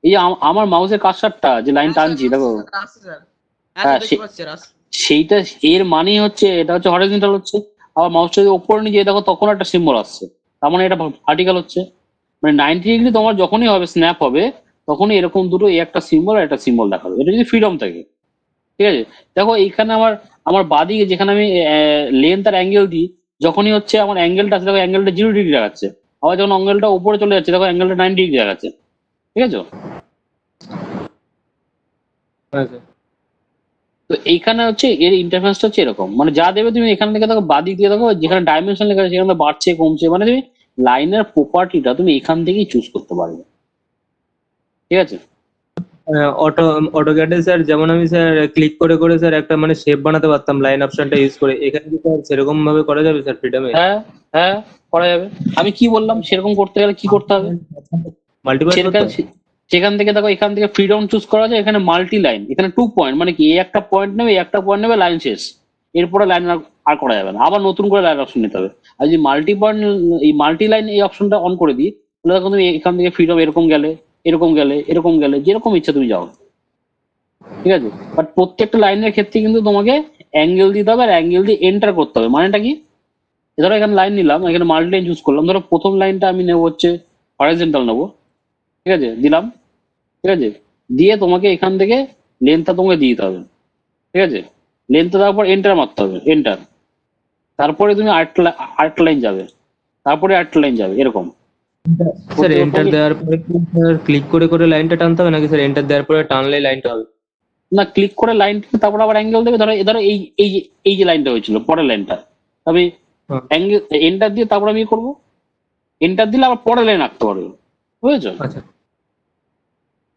এই যে আমার মাউসের কার্সারটা যে লাইন হ্যাঁ স্যার, টানছি দেখো, আসছে স্যার। হ্যাঁ হ্যাঁ স্যার, দেখতে পাচ্ছি স্যার, আসছে। সেইটা, এর মানে হচ্ছে এটা হচ্ছে হরিজন্টাল হচ্ছে। আবার মাউসটা যদি ওপরে নিয়ে দেখো তখন একটা সিম্বল আসছে, তার মানে এটা ভার্টিক্যাল হচ্ছে। মানে 90 ডিগ্রি তোমার যখনই হবে স্ন্যাপ হবে, তখনই এরকম দুটো, এই একটা সিম্বল আর একটা সিম্বল দেখাবে, এটা যদি ফ্রিডম থাকে। ঠিক আছে, দেখো এইখানে আমার আমার বাদিকে যেখানে আমি লেন্থ আর অ্যাঙ্গেল দিই, যখনই হচ্ছে আমার অ্যাঙ্গেলটা আছে দেখো অ্যাঙ্গেলটা 0 ডিগ্রি দেখাচ্ছে, আবার যখন অ্যাঙ্গেলটা উপরে চলে যাচ্ছে দেখো অ্যাঙ্গেলটা 90 ডিগ্রি দেখাচ্ছে। ঠিক আছে, হ্যাঁ স্যার। তো এইখানে হচ্ছে এর ইন্টারফেসটা হচ্ছে এরকম, মানে যা দেবে তুমি এখান থেকে দেখো বাদিক দিয়ে দেখো যেখানে ডাইমেনশন লেখা আছে সেখানে বাড়ছে কমছে, মানে তুমি লাইনের প্রপার্টিটা তুমি এখান থেকেই চুজ করতে পারবে। ঠিক আছে, অটো অটোক্যাডে স্যার যেমন আমি স্যার ক্লিক করে করে স্যার একটা মানে শেপ বানাতে পারতাম লাইন অপশনটা ইউজ করে, এখানে কি স্যার সেরকম ভাবে করা যাবে স্যার ফ্রিডমে? হ্যাঁ হ্যাঁ, করা যাবে। আমি কি বললাম সেরকম করতে গেলে কি করতে হবে? মাল্টিপ্লাই করতে সেখান হবে? সেখান থেকে দেখো এখান থেকে ফ্রিডম চুজ করা যায়, এখানে মাল্টি লাইন, এখানে 2 পয়েন্ট, মানে কি এই একটা পয়েন্ট নেবে, এই একটা পয়েন্ট নেবে, লাইন শেষ। এরপরে লাইন আর করা যাবে না, আবার নতুন করে লাইন অপশন নিতে হবে। আর যদি মাল্টি পয়েন্ট, এই মাল্টি লাইন এই অপশনটা অন করে দিই, তাহলে দেখো তুমি এখান থেকে ফ্রিডম এরকম গেলে, এরকম গেলে, এরকম গেলে, যেরকম ইচ্ছা তুমি যাও। ঠিক আছে, বাট প্রত্যেকটা লাইনের ক্ষেত্রে কিন্তু তোমাকে অ্যাঙ্গেল দিতে হবে, আর অ্যাঙ্গেল দিয়ে এন্টার করতে হবে। মানেটা কি? ধরো এখানে লাইন নিলাম, এখানে মাল্টি লাইন চুজ করলাম, ধরো প্রথম লাইনটা আমি নেবো হচ্ছে হরাইজন্টাল নেবো। ঠিক আছে, দিলাম। ঠিক আছে, দিয়ে তোমাকে এখান থেকে লেন্থটা তোমাকে দিয়ে দিতে হবে। ঠিক আছে, লেন্থটা দেওয়ার পর এন্টার মারতে হবে, এন্টার। তারপরে তুমি আরেকটা লাইন যাবে, তারপরে আরেকটা লাইন যাবে, এরকম স্যার করতে করতে এন্টার দেওয়ার পরে কি স্যার ক্লিক করে করে লাইনটা টানতে হবে নাকি স্যার এন্টার দেওয়ার পরে টানলে লাইনটা হবে? না, ক্লিক করে লাইন, তারপর আবার অ্যাঙ্গেল দেবে। ধরো ধরো এই যে লাইনটা হয়েছিল পরের লাইনটা, আমি হ্যাঁ, অ্যাঙ্গেল এন্টার দিয়ে তারপর আমি করবো, এন্টার দিলে আবার পরের লাইন আঁকতে পারবে। বুঝেছো? আচ্ছা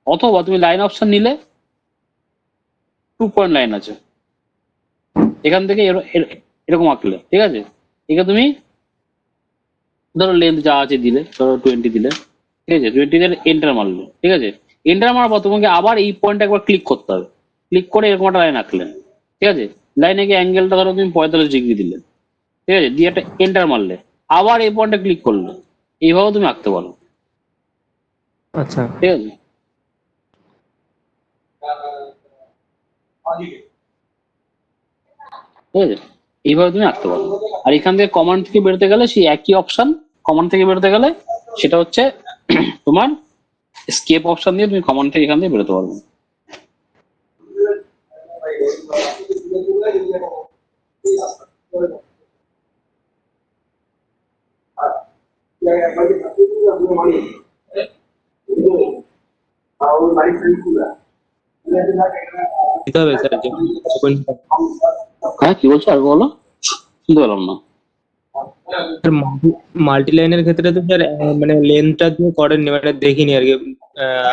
অথবা তুমি লাইন অপশন নিলে 2 পয়েন্ট লাইন আছে, এখান থেকে এরকম আঁকলে। ঠিক আছে, এখানে তুমি ধরো লেন্থ যা আছে দিলে, ধরো 20 দিলে। ঠিক আছে, 20 দিলে এন্টার মারলে। ঠিক আছে, এন্টার মারার পর তোমাকে আবার এই পয়েন্টটা একবার ক্লিক করতে হবে, ক্লিক করে এরকম একটা লাইন আঁকলে। ঠিক আছে, লাইনে গিয়ে অ্যাঙ্গেলটা ধরো তুমি 45 ডিগ্রি দিলে। ঠিক আছে, দিয়ে একটা এন্টার মারলে, আবার এই পয়েন্টে ক্লিক করলে, এইভাবে তুমি আঁকতে পারো। আচ্ছা। ঠিক আছে, ঠিক আছে, এইভাবে তুমি আঁকতে পারো। আর এখান থেকে কমান্ড থেকে বেরোতে গেলে সেই একই অপশন, কমান্ড থেকে বেরোতে গেলে সেটা হচ্ছে তোমার স্কেপ অপশন দিয়ে তুমি কমান্ড থেকে এখান থেকে বেরোতে পারবে। দিতে হবে স্যার যে হ্যাঁ, কি বলছো আর বলো, শুনতে পেলাম না। মাল্টি লাইনের ক্ষেত্রে তো স্যার মানে লেন্থটা দিয়ে করেননি, মানে দেখিনি আর কি।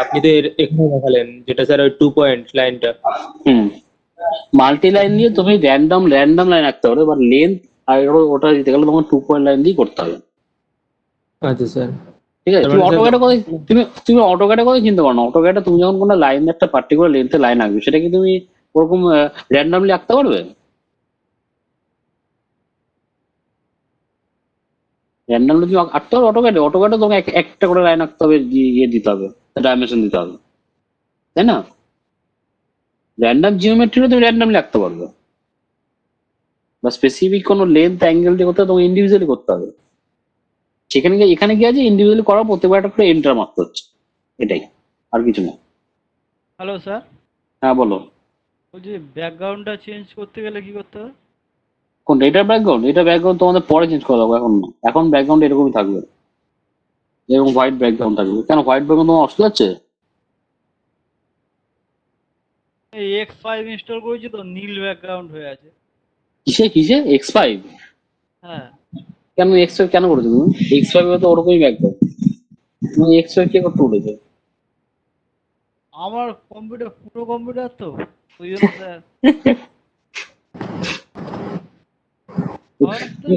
আপনি তো এখানে দেখালেন যেটা স্যার ওই 2 পয়েন্ট লাইনটা। হুম, মাল্টি লাইন দিয়ে তুমি র্যান্ডম র্যান্ডম লাইন আঁকতে পারো, বাট লেন্থ আর ওটা দিতে গেলে তোমার 2 পয়েন্ট লাইন দিয়ে করতে হবে। আচ্ছা স্যার। ঠিক আছে, তার তুমি মানে স্যার অটোক্যাডে কথা, তুমি অটোক্যাডে কথা চিন্তা করো না। অটোক্যাডে তুমি যখন কোনো লাইন, একটা পার্টিকুলার লেন্থে লাইন আঁকবে, সেটা কি তুমি ওরকম র্যান্ডমলি আঁকতে পারবে? র্যান্ডমলি তুমি আঁকতে পারবে অটোক্যাডে? অটোক্যাডে তোমাকে একটা করে লাইন আঁকতে হবে, ইয়ে দিতে হবে, ডাইমেনশন দিতে হবে, তাই না? র্যান্ডম জিওমেট্রিও তুমি র্যান্ডমলি আঁকতে পারবে, বা স্পেসিফিক কোনো লেন্থ অ্যাঙ্গেল দিয়ে করতে হবে, তোমাকে ইন্ডিভিজুয়ালি করতে হবে। সেখানে গিয়ে এখানে গিয়ে আছে ইন্ডিভিজুয়ালি করার প্রত্যেকবার একটা করে এন্টার মারতে হচ্ছে, এটাই, আর কিছু না। হ্যালো স্যার, হ্যাঁ বলো। বলছি ব্যাকগ্রাউন্ডটা চেঞ্জ করতে গেলে কি করতে হবে? কোনটা এটার ব্যাকগ্রাউন্ড? এটা ব্যাকগ্রাউন্ড তোমাদের পরে চেঞ্জ করে দেবো, এখন না। এখন ব্যাকগ্রাউন্ড এরকমই থাকবে, এরকম হোয়াইট ব্যাকগ্রাউন্ড থাকবে। কেন হোয়াইট ব্যাকগ্রাউন্ড তোমার অসুবিধা হচ্ছে? X5 ইনস্টল করেছি তো নীল ব্যাকগ্রাউন্ড হয়ে আছে। কিসে কিসে X5? হ্যাঁ, কেন X5 কেন করেছো তুমি? X5 এ তো ওরকমই ব্যাকগ্রাউন্ড, তুমি X5 কে করতে বলেছো? আমার কম্পিউটার পুরো কম্পিউটার তো ওই জন্য স্যার। হয় তো,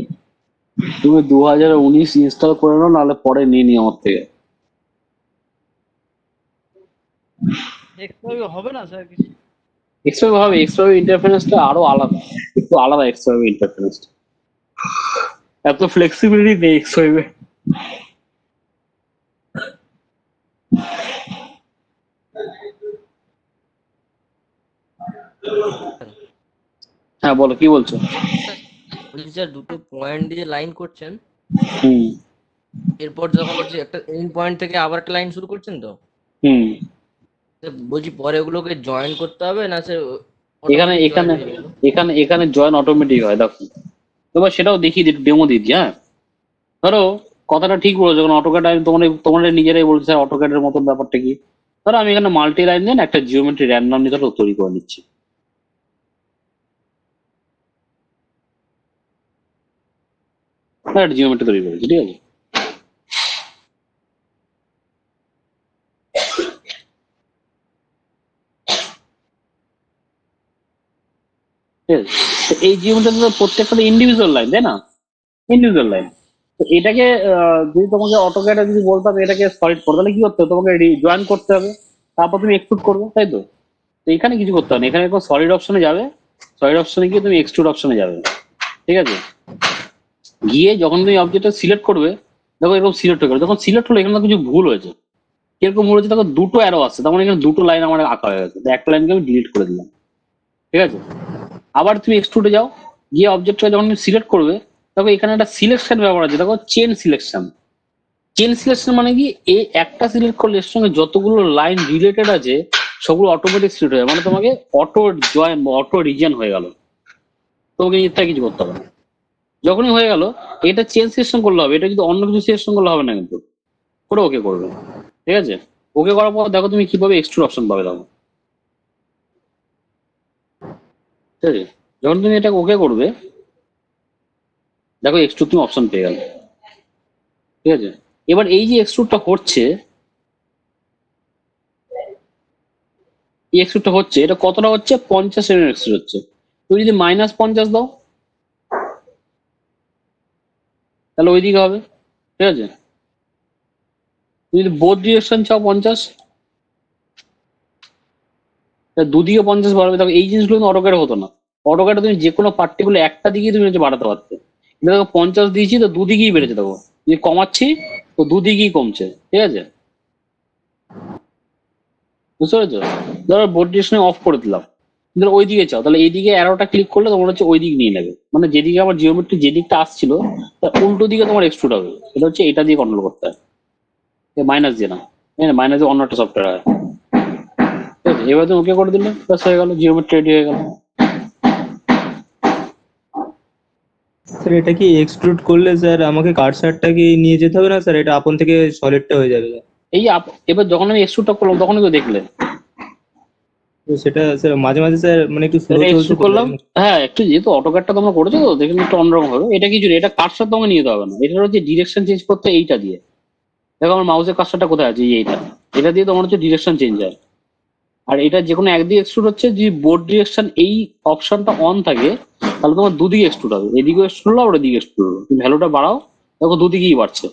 তুমি 2019 ইনস্টল করে নাও, নাহলে পরে নিয়ে নিও আমার থেকে। X5 হবে না স্যার কিছু? X5 হবে, X5 ইন্টারফেরেন্সটা আরো আলাদা, একটু আলাদা X5 ইন্টারফেরেন্স, এত ফ্লেক্সিবিলিটি নেই X5 এ। হ্যাঁ বলো, কি বলছো? বলছি স্যার দুটো পয়েন্ট দিয়ে লাইন করছেন, হুম এরপর যখন হচ্ছে একটা এন্ড পয়েন্ট থেকে আবার একটা লাইন শুরু করছেন তো, হুম স্যার বলছি পরে ওগুলোকে জয়েন করতে হবে না স্যার? এখানে অটোমেটিক জয়েন এখানে হয়ে যাবে? এখানে এখানে জয়েন অটোমেটিক হয়, দেখো। এবার সেটাও দেখিয়ে দিই, ডেমো দিচ্ছি। হ্যাঁ, ধরো কথাটা ঠিক বলেছো, যখন অটোক্যাড আমি তোমার নিজেরাই বলছি স্যার অটোক্যাডের মতন ব্যাপারটা কি। ধরো আমি এখানে মাল্টি লাইন দেন একটা জিওমেট্রি র্যান্ডমলি ধরো তৈরি করে নিচ্ছি। একটা জিওমেট্রি তৈরি করেছি, ঠিক আছে। ঠিক আছে, তো এই জিওমেট্রি প্রত্যেকটা ইন্ডিভিজুয়াল লাইন, তাই না? Individual line. তো এটাকে যদি তোমাকে অটোক্যাডে যদি বলতাম এটাকে সলিড করো, তাহলে কি করতে হবে? তোমাকে জয়েন করতে হবে, তারপর তুমি এক্সট্রুড করবে, তাই তো? তো এখানে কিছু করতে হবে না, এখানে এখন সলিড অপশনে যাবে, সলিড অপশনে গিয়ে তুমি এক্সট্রুড অপশনে যাবে, ঠিক আছে। গিয়ে যখন তুমি অবজেক্টটা সিলেক্ট করবে, দেখো এরকম সিলেক্ট হয়ে গেল। যখন সিলেক্ট হলো এখানে তো কিছু ভুল হয়েছে, কিরকম ভুল হয়েছে দেখো, দুটো অ্যারো আসছে, তখন এখানে দুটো লাইন আমার আঁকা হয়ে গেছে, তো একটা লাইনকে আমি ডিলিট করে দিলাম, ঠিক আছে। আবার তুমি এক্সট্রুডে যাও, গিয়ে অবজেক্টটা যখন তুমি সিলেক্ট করবে, দেখো এখানে একটা সিলেকশন ব্যাপার আছে, দেখো চেন সিলেকশন। চেন সিলেকশন মানে কি, এই একটা সিলেক্ট করলে এর সঙ্গে যতগুলো লাইন রিলেটেড আছে সবগুলো অটোমেটিক সিলেক্ট হয়ে যায়, মানে তোমাকে অটো জয়েন বা অটো রিজন হয়ে গেল, তোমাকে এটা কিছু করতে হবে না। যখনই হয়ে গেল, এটা চেন সিলেকশন করলে হবে, এটা যদি অন্য কিছু সিলেকশন করলে হবে না, কিন্তু করে ওকে করবে, ঠিক আছে। ওকে করার পর দেখো তুমি কিভাবে এক্সট্রুড অপশন পাবে, দেখো, ঠিক আছে। যখন তুমি এটা ওকে করবে, দেখো এক্সট্রুড তুমি অপশন পেয়ে গেল, ঠিক আছে। এবার এই যে এক্সট্রুডটা হচ্ছে, এই এক্সট্রুডটা হচ্ছে, এটা কতটা হচ্ছে? 50 এর এক্সট্রুড হচ্ছে। তুমি যদি -50 দাও তাহলে ওইদিকে হবে, ঠিক আছে। তুমি যদি বোথ ডিরেকশন চাও 50, দুদিকে 50 বাড়বে। দেখো এই জিনিসগুলো কিন্তু অটোক্যাডে হতো না, অটোক্যাডে তুমি যে কোনো পার্টিকুলার একটা দিকে তুমি হচ্ছে বাড়াতে পারতে। কিন্তু দেখো 50 দিয়েছি তো দুদিকেই বেড়েছে, দেখো যদি কমাচ্ছি তো দুদিকেই কমছে, ঠিক আছে, বুঝতে পেরেছো? ধরো বোর্ড ডিরেকশনে অফ করে দিলাম, ধরো ওই দিকে চাও, তাহলে এইদিকে অ্যারোটা ক্লিক করলে তোমার হচ্ছে ওই দিক নিয়ে নেবে, মানে যেদিকে আমার জিওমেট্রি যে দিকটা আসছিল তার উল্টো দিকে তোমার এক্সট্রুড হবে। এটা হচ্ছে এটা দিয়ে কন্ট্রোল করতে হয়, মাইনাস দিয়ে না, মাইনাস দিয়ে অন্য একটা সফটওয়্যার হয়, ঠিক আছে। এবার তুমি ওকে করে দিলে ব্যাস হয়ে গেল, জিওমেট্রি রেডি হয়ে গেল। স্যার এটা কি এক্সট্রুড করলে স্যার আমাকে কার্সারটা কি নিয়ে যেতে হবে না স্যার? এটা আপন থেকে সলিডটা হয়ে যাবে? এই এবার যখন আমি এক্সট্রুডটা করলাম তখন তো দেখলে তো সেটা স্যার মাঝে মাঝে স্যার মানে একটু স্লো এটা চলছে এক্সট্রুড তো করলাম। হ্যাঁ, একটু যেহেতু অটোক্যাডটা তোমরা করেছো তো দেখুন একটু অন্যরকম হবে, এটা কিছু না, এটা কার্সার তোমাকে নিয়ে যেতে হবে না, এটা হচ্ছে ডিরেকশন চেঞ্জ করতে হয় এইটা দিয়ে। দেখো আমার মাউসের কার্সারটা কোথায় আছে, এই এইটা, এটা দিয়ে তোমার হচ্ছে ডিরেকশন চেঞ্জ হয়। আর এটা যে কোনো একদিকে এক্সট্রুড হচ্ছে, যদি বোর্ড ডিরেকশন এই অপশনটা অন থাকে তাহলে তোমার দুদিকে এক্সট্রুড হবে, এদিকেও এক্সট্রুড হলো আর ওদিকে এক্সট্রুড হলো। তুমি ভ্যালুটা বাড়াও, দেখো দুদিকেই বাড়ছে,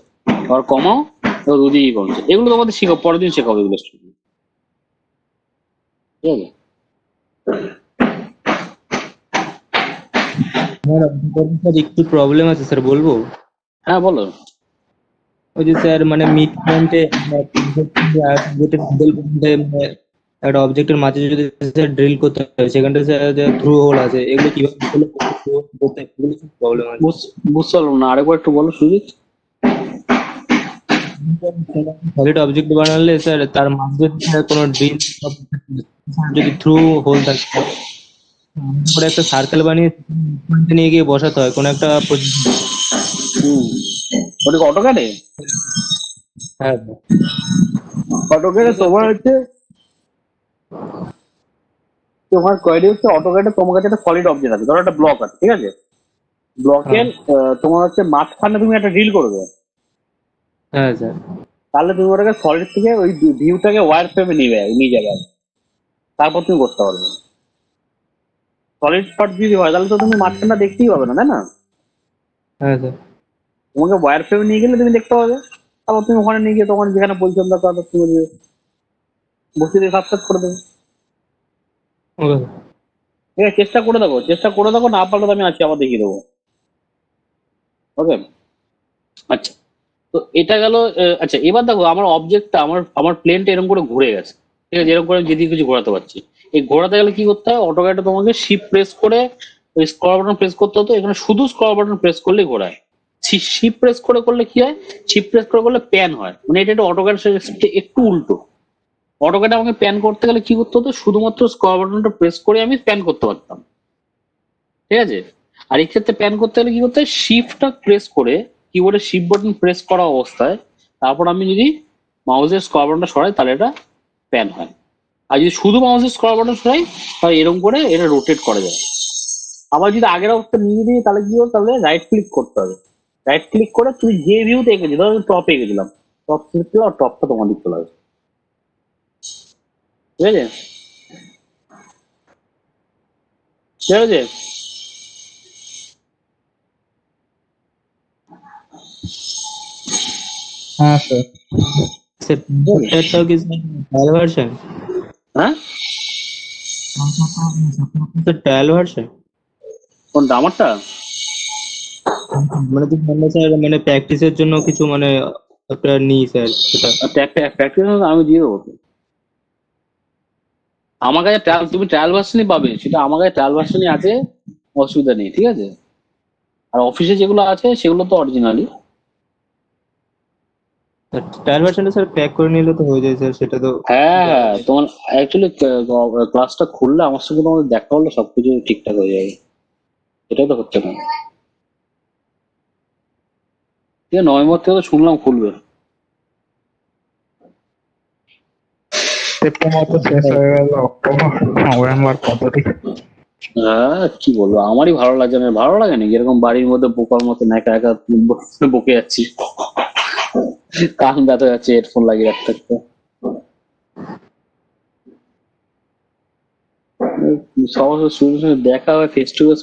আর কমাও দেখো দুদিকেই কমছে। এগুলো তোমাদের শেখাও, পরের দিন শেখাবো এগুলো student, ঠিক আছে। আমার স্যার একটু প্রবলেম আছে স্যার, বলবো? হ্যাঁ বলো। ওই যে স্যার মানে মিড পয়েন্টে একটা অবজেক্টের মাঝে যদি স্যার ড্রিল করতে হয়, সেখানটা স্যার থ্রু হোল আছে, এগুলো কিভাবে করতে প্রবলেম আছে। বুঝতে পারলাম না, আরেকবার একটু বলো সুজিত। সলিড অবজেক্ট বানালে স্যার তার মাঝে স্যার কোনো ড্রিল যদি থ্রু হোল থাকে, তারপরে একটা সার্কেল বানিয়ে নিয়ে গিয়ে বসাতে হয় কোনো একটা position এ। হুম, ওটা অটোক্যাডে হ্যাঁ অটোক্যাডে তোমার হচ্ছে তোমার কোয়ারি হচ্ছে অটোক্যাডে তোমার কাছে একটা সলিড অবজেক্ট আছে, ধরো একটা ব্লক আছে, ঠিক আছে? ব্লকের তোমার হচ্ছে মাঝখানে তুমি একটা ড্রিল করবে, হ্যাঁ স্যার। তাহলে তুমি ওটাকে সলিড থেকে ওই ভিউটাকে ওয়্যার ফ্রেমে নিয়ে যাবে আর কি। তারপর তুমি করতে পারবে। সলিড শট যদি হয় তাহলে তো তুমি মাঝখানটা দেখতেই পাবে না, তাই না? হ্যাঁ স্যার। তোমাকে ওয়্যার ফ্রেমে নিয়ে গেলে তুমি দেখতে পাবে। তারপর তুমি ওখানে নিয়ে গিয়ে তখন যেখানে পজিশন দরকার তুমি বসে দিয়ে সাবস্ক্রাইব করে দেবে। ওকে ঠিক আছে, চেষ্টা করে দেখো, না পারলে তো আমি আছি, আবার দেখিয়ে দেবো। ওকে, আচ্ছা। তো এটা গেল। আচ্ছা, এবার দেখো আমার অবজেক্টটা, আমার প্লেনটা এরকম করে ঘুরে গেছে, ঠিক আছে? এরকম করে আমি যেদিকে কিছু ঘোরাতে পারছি। এই ঘোরাতে গেলে কি করতে হয়, অটোক্যাডে তোমাকে শিপ প্রেস করে ওই স্ক্রল বাটন প্রেস করতে হতো। এখানে শুধু স্ক্রল বাটন প্রেস করলেই ঘোরায়। শিপ প্রেস করলে কি হয়, শিপ প্রেস করলে প্যান হয়, মানে এটা একটু অটোক্যাড একটু উল্টো। অটোক্যাডে আমাকে প্যান করতে গেলে কি করতে হতো, শুধুমাত্র স্ক্রল বাটনটা প্রেস করে আমি প্যান করতে পারতাম, ঠিক আছে? আর এই ক্ষেত্রে প্যান করতে গেলে কি করতে হয়, শিফটটা প্রেস করে, কিবোর্ডে শিফট বাটন প্রেস করা অবস্থায় তারপর আমি যদি মাউসের স্ক্রল বাটনটা সরাই তাহলে এটা প্যান হয়। আর যদি শুধু মাউসের স্ক্রল বাটন সরাই তাহলে এরকম করে এটা রোটেট করা যায়। আবার যদি আগের অবস্থা নিয়ে দিই তাহলে কি হবে, তাহলে রাইট ক্লিক করতে হবে। রাইট ক্লিক করে তুমি যে ভিউতে এঁকেছি, ধরো আমি টপে এঁকেছিলাম, টপ ক্লিক করলে আর টপটা তোমার দিক চলে আসবে, ঠিক আছে? ঠিক আছে। হ্যাঁ স্যার। স্যার প্রিন্টারটাও কি ট্রায়াল ভার্সন? হ্যাঁ, স্যার ট্রায়াল ভার্সন কোনটা আমারটা? মানে কি বলবো স্যার, মানে প্র্যাকটিসের জন্য কিছু মানে একটা নিই স্যার সেটা। প্র্যাকটিস আমি দিয়ে দেবো তো। আমার কাছে তুমি ট্রায়াল ভার্সনই পাবে, সেটা আমার কাছে ট্রায়াল ভার্সনই আছে, অসুবিধা নেই, ঠিক আছে? আর অফিসে যেগুলো আছে সেগুলো তো অরিজিনালি। ট্রায়াল ভার্সনটা স্যার ক্র্যাক করে নিলে তো হয়ে যায় স্যার, সেটা তো হ্যাঁ জানা হ্যাঁ, নেই। তোমার অ্যাকচুয়ালি ক্লাসটা খুললে আমার সঙ্গে তোমাদের দেখা হলে সবকিছু ঠিকঠাক হয়ে যাবে। এটাই তো হচ্ছে না। ঠিক আছে, নভেম্বর থেকে তো শুনলাম খুলবে। সেপ্টেম্বর তো শেষ হয়ে গেল, অক্টোবর নভেম্বর কত দিন। হ্যাঁ, কি বলবো, আমারই ভালো লাগছে না, ভালো লাগে না এরকম বাড়ির মধ্যে বোকার মতো একা একা বকে যাচ্ছি, কান ব্যথা যাচ্ছে হেডফোন লাগিয়ে রাখতে রাখতে। সবার সঙ্গে দেখা হয় ফেস টু ফেস,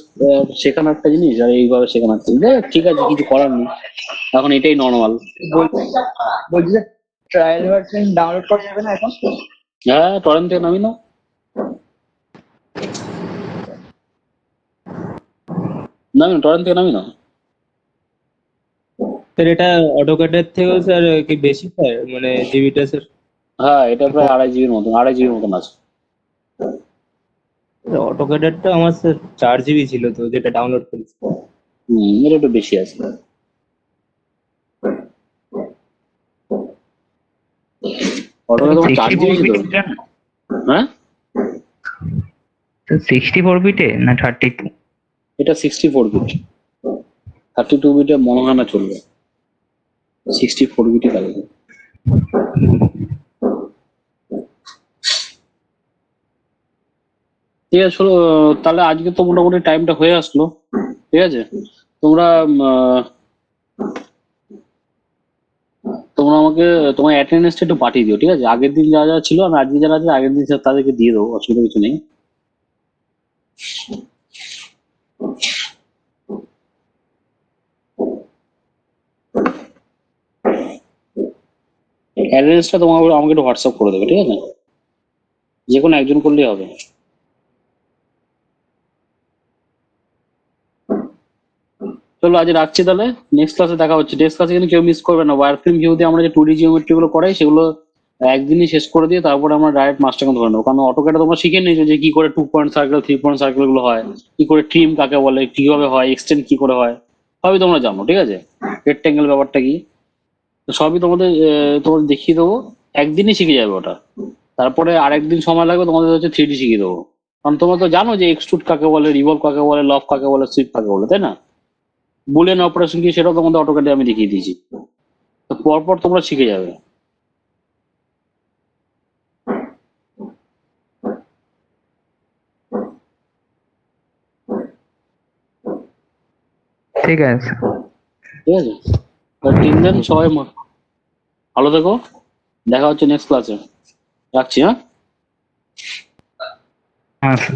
শেখানো একটা জিনিস, আর এইভাবে শেখানো একটা জিনিস। যাই হোক, ঠিক আছে, কিছু করার নেই, এখন এটাই নর্মাল। বলছি যে ট্রায়াল ভার্সন ডাউনলোড করা যাবে না এখন? হ্যাঁ, টরেন্ট থেকে নামি নাও, টরেন্ট থেকে নামি নাও। স্যার এটা অটোক্যাডের থেকেও স্যার কি বেশি স্যার, মানে জিবিটা স্যার? হ্যাঁ, এটা প্রায় 2.5 GB মতন আছে। অটোক্যাডেরটা আমার স্যার 4 জিবি ছিল তো, যেটা ডাউনলোড করেছি। এটা একটু বেশি আছে। অটোটা তোমার 4 GB ছিল? হ্যাঁ, 64 বিটে না 32? এটা 64 বিট। 32 বিটে মনে হয় না চলবে, 64 বিটই লাগবে। ঠিক আছে, চলো, তাহলে আজকে তো মোটামুটি টাইমটা হয়ে আসলো, ঠিক আছে? তোমরা তোমরা আমাকে তোমার অ্যাটেন্ডেন্সটা একটু পাঠিয়ে দিও, ঠিক আছে? আগের দিন যা যা ছিল, আমি আজকে যারা আছে আগের দিন তাদেরকে দিয়ে দেবো, অসুবিধা কিছু নেই। অ্যাটেন্ডেন্সটা তোমার আমাকে একটু হোয়াটসঅ্যাপ করে দেবে, ঠিক আছে? যে কোনো একজন করলেই হবে। চলো, আজ রাখছি তাহলে, নেক্সট ক্লাসে দেখা হচ্ছে। নেক্সট ক্লাসে কিন্তু কেউ মিস করবে না। ওয়ার ফ্রেম ভিউ দিয়ে আমরা যে 2D জিওমেট্রি গুলো করাই সেগুলো একদিনই শেষ করে দিয়ে তারপরে আমরা ডাইরেক্ট মাস্টারকে ধরে নেবো, কারণ অটোক্যাডে তোমরা শিখে নিয়েছো যে কি করে 2 পয়েন্ট সার্কেল 3 পয়েন্ট সার্কেল গুলো হয়, কি করে ট্রিম কাকে বলে, কিভাবে হয়, এক্সটেন্ড কি করে হয়, সবই তোমরা জানো, ঠিক আছে? রেক্টেঙ্গেল ব্যাপারটা কি, তো সবই তোমাদের দেখিয়ে দেবো। একদিনই শিখে যাবে ওটা, তারপরে আরেকদিন সময় লাগবে তোমাদের হচ্ছে 3D শিখিয়ে দেবো। কারণ তোমরা তো জানো যে এক্সট্রুড কাকে বলে, রিভলভ কাকে বলে, লক কাকে বলে, সুইপ কাকে বলে, তাই না? বুলিয়ান অপারেশন কি সেটাও তোমাদের অটোক্যাডে আমি দেখিয়ে দিয়েছি। তো পরপর তোমরা শিখে যাবে। ঠিক আছে। ঠিক আছে, তো 3 দিন সবাই ভালো থেকো, দেখা হচ্ছে নেক্সট ক্লাসে। রাখছি, হ্যাঁ। হ্যাঁ স্যার।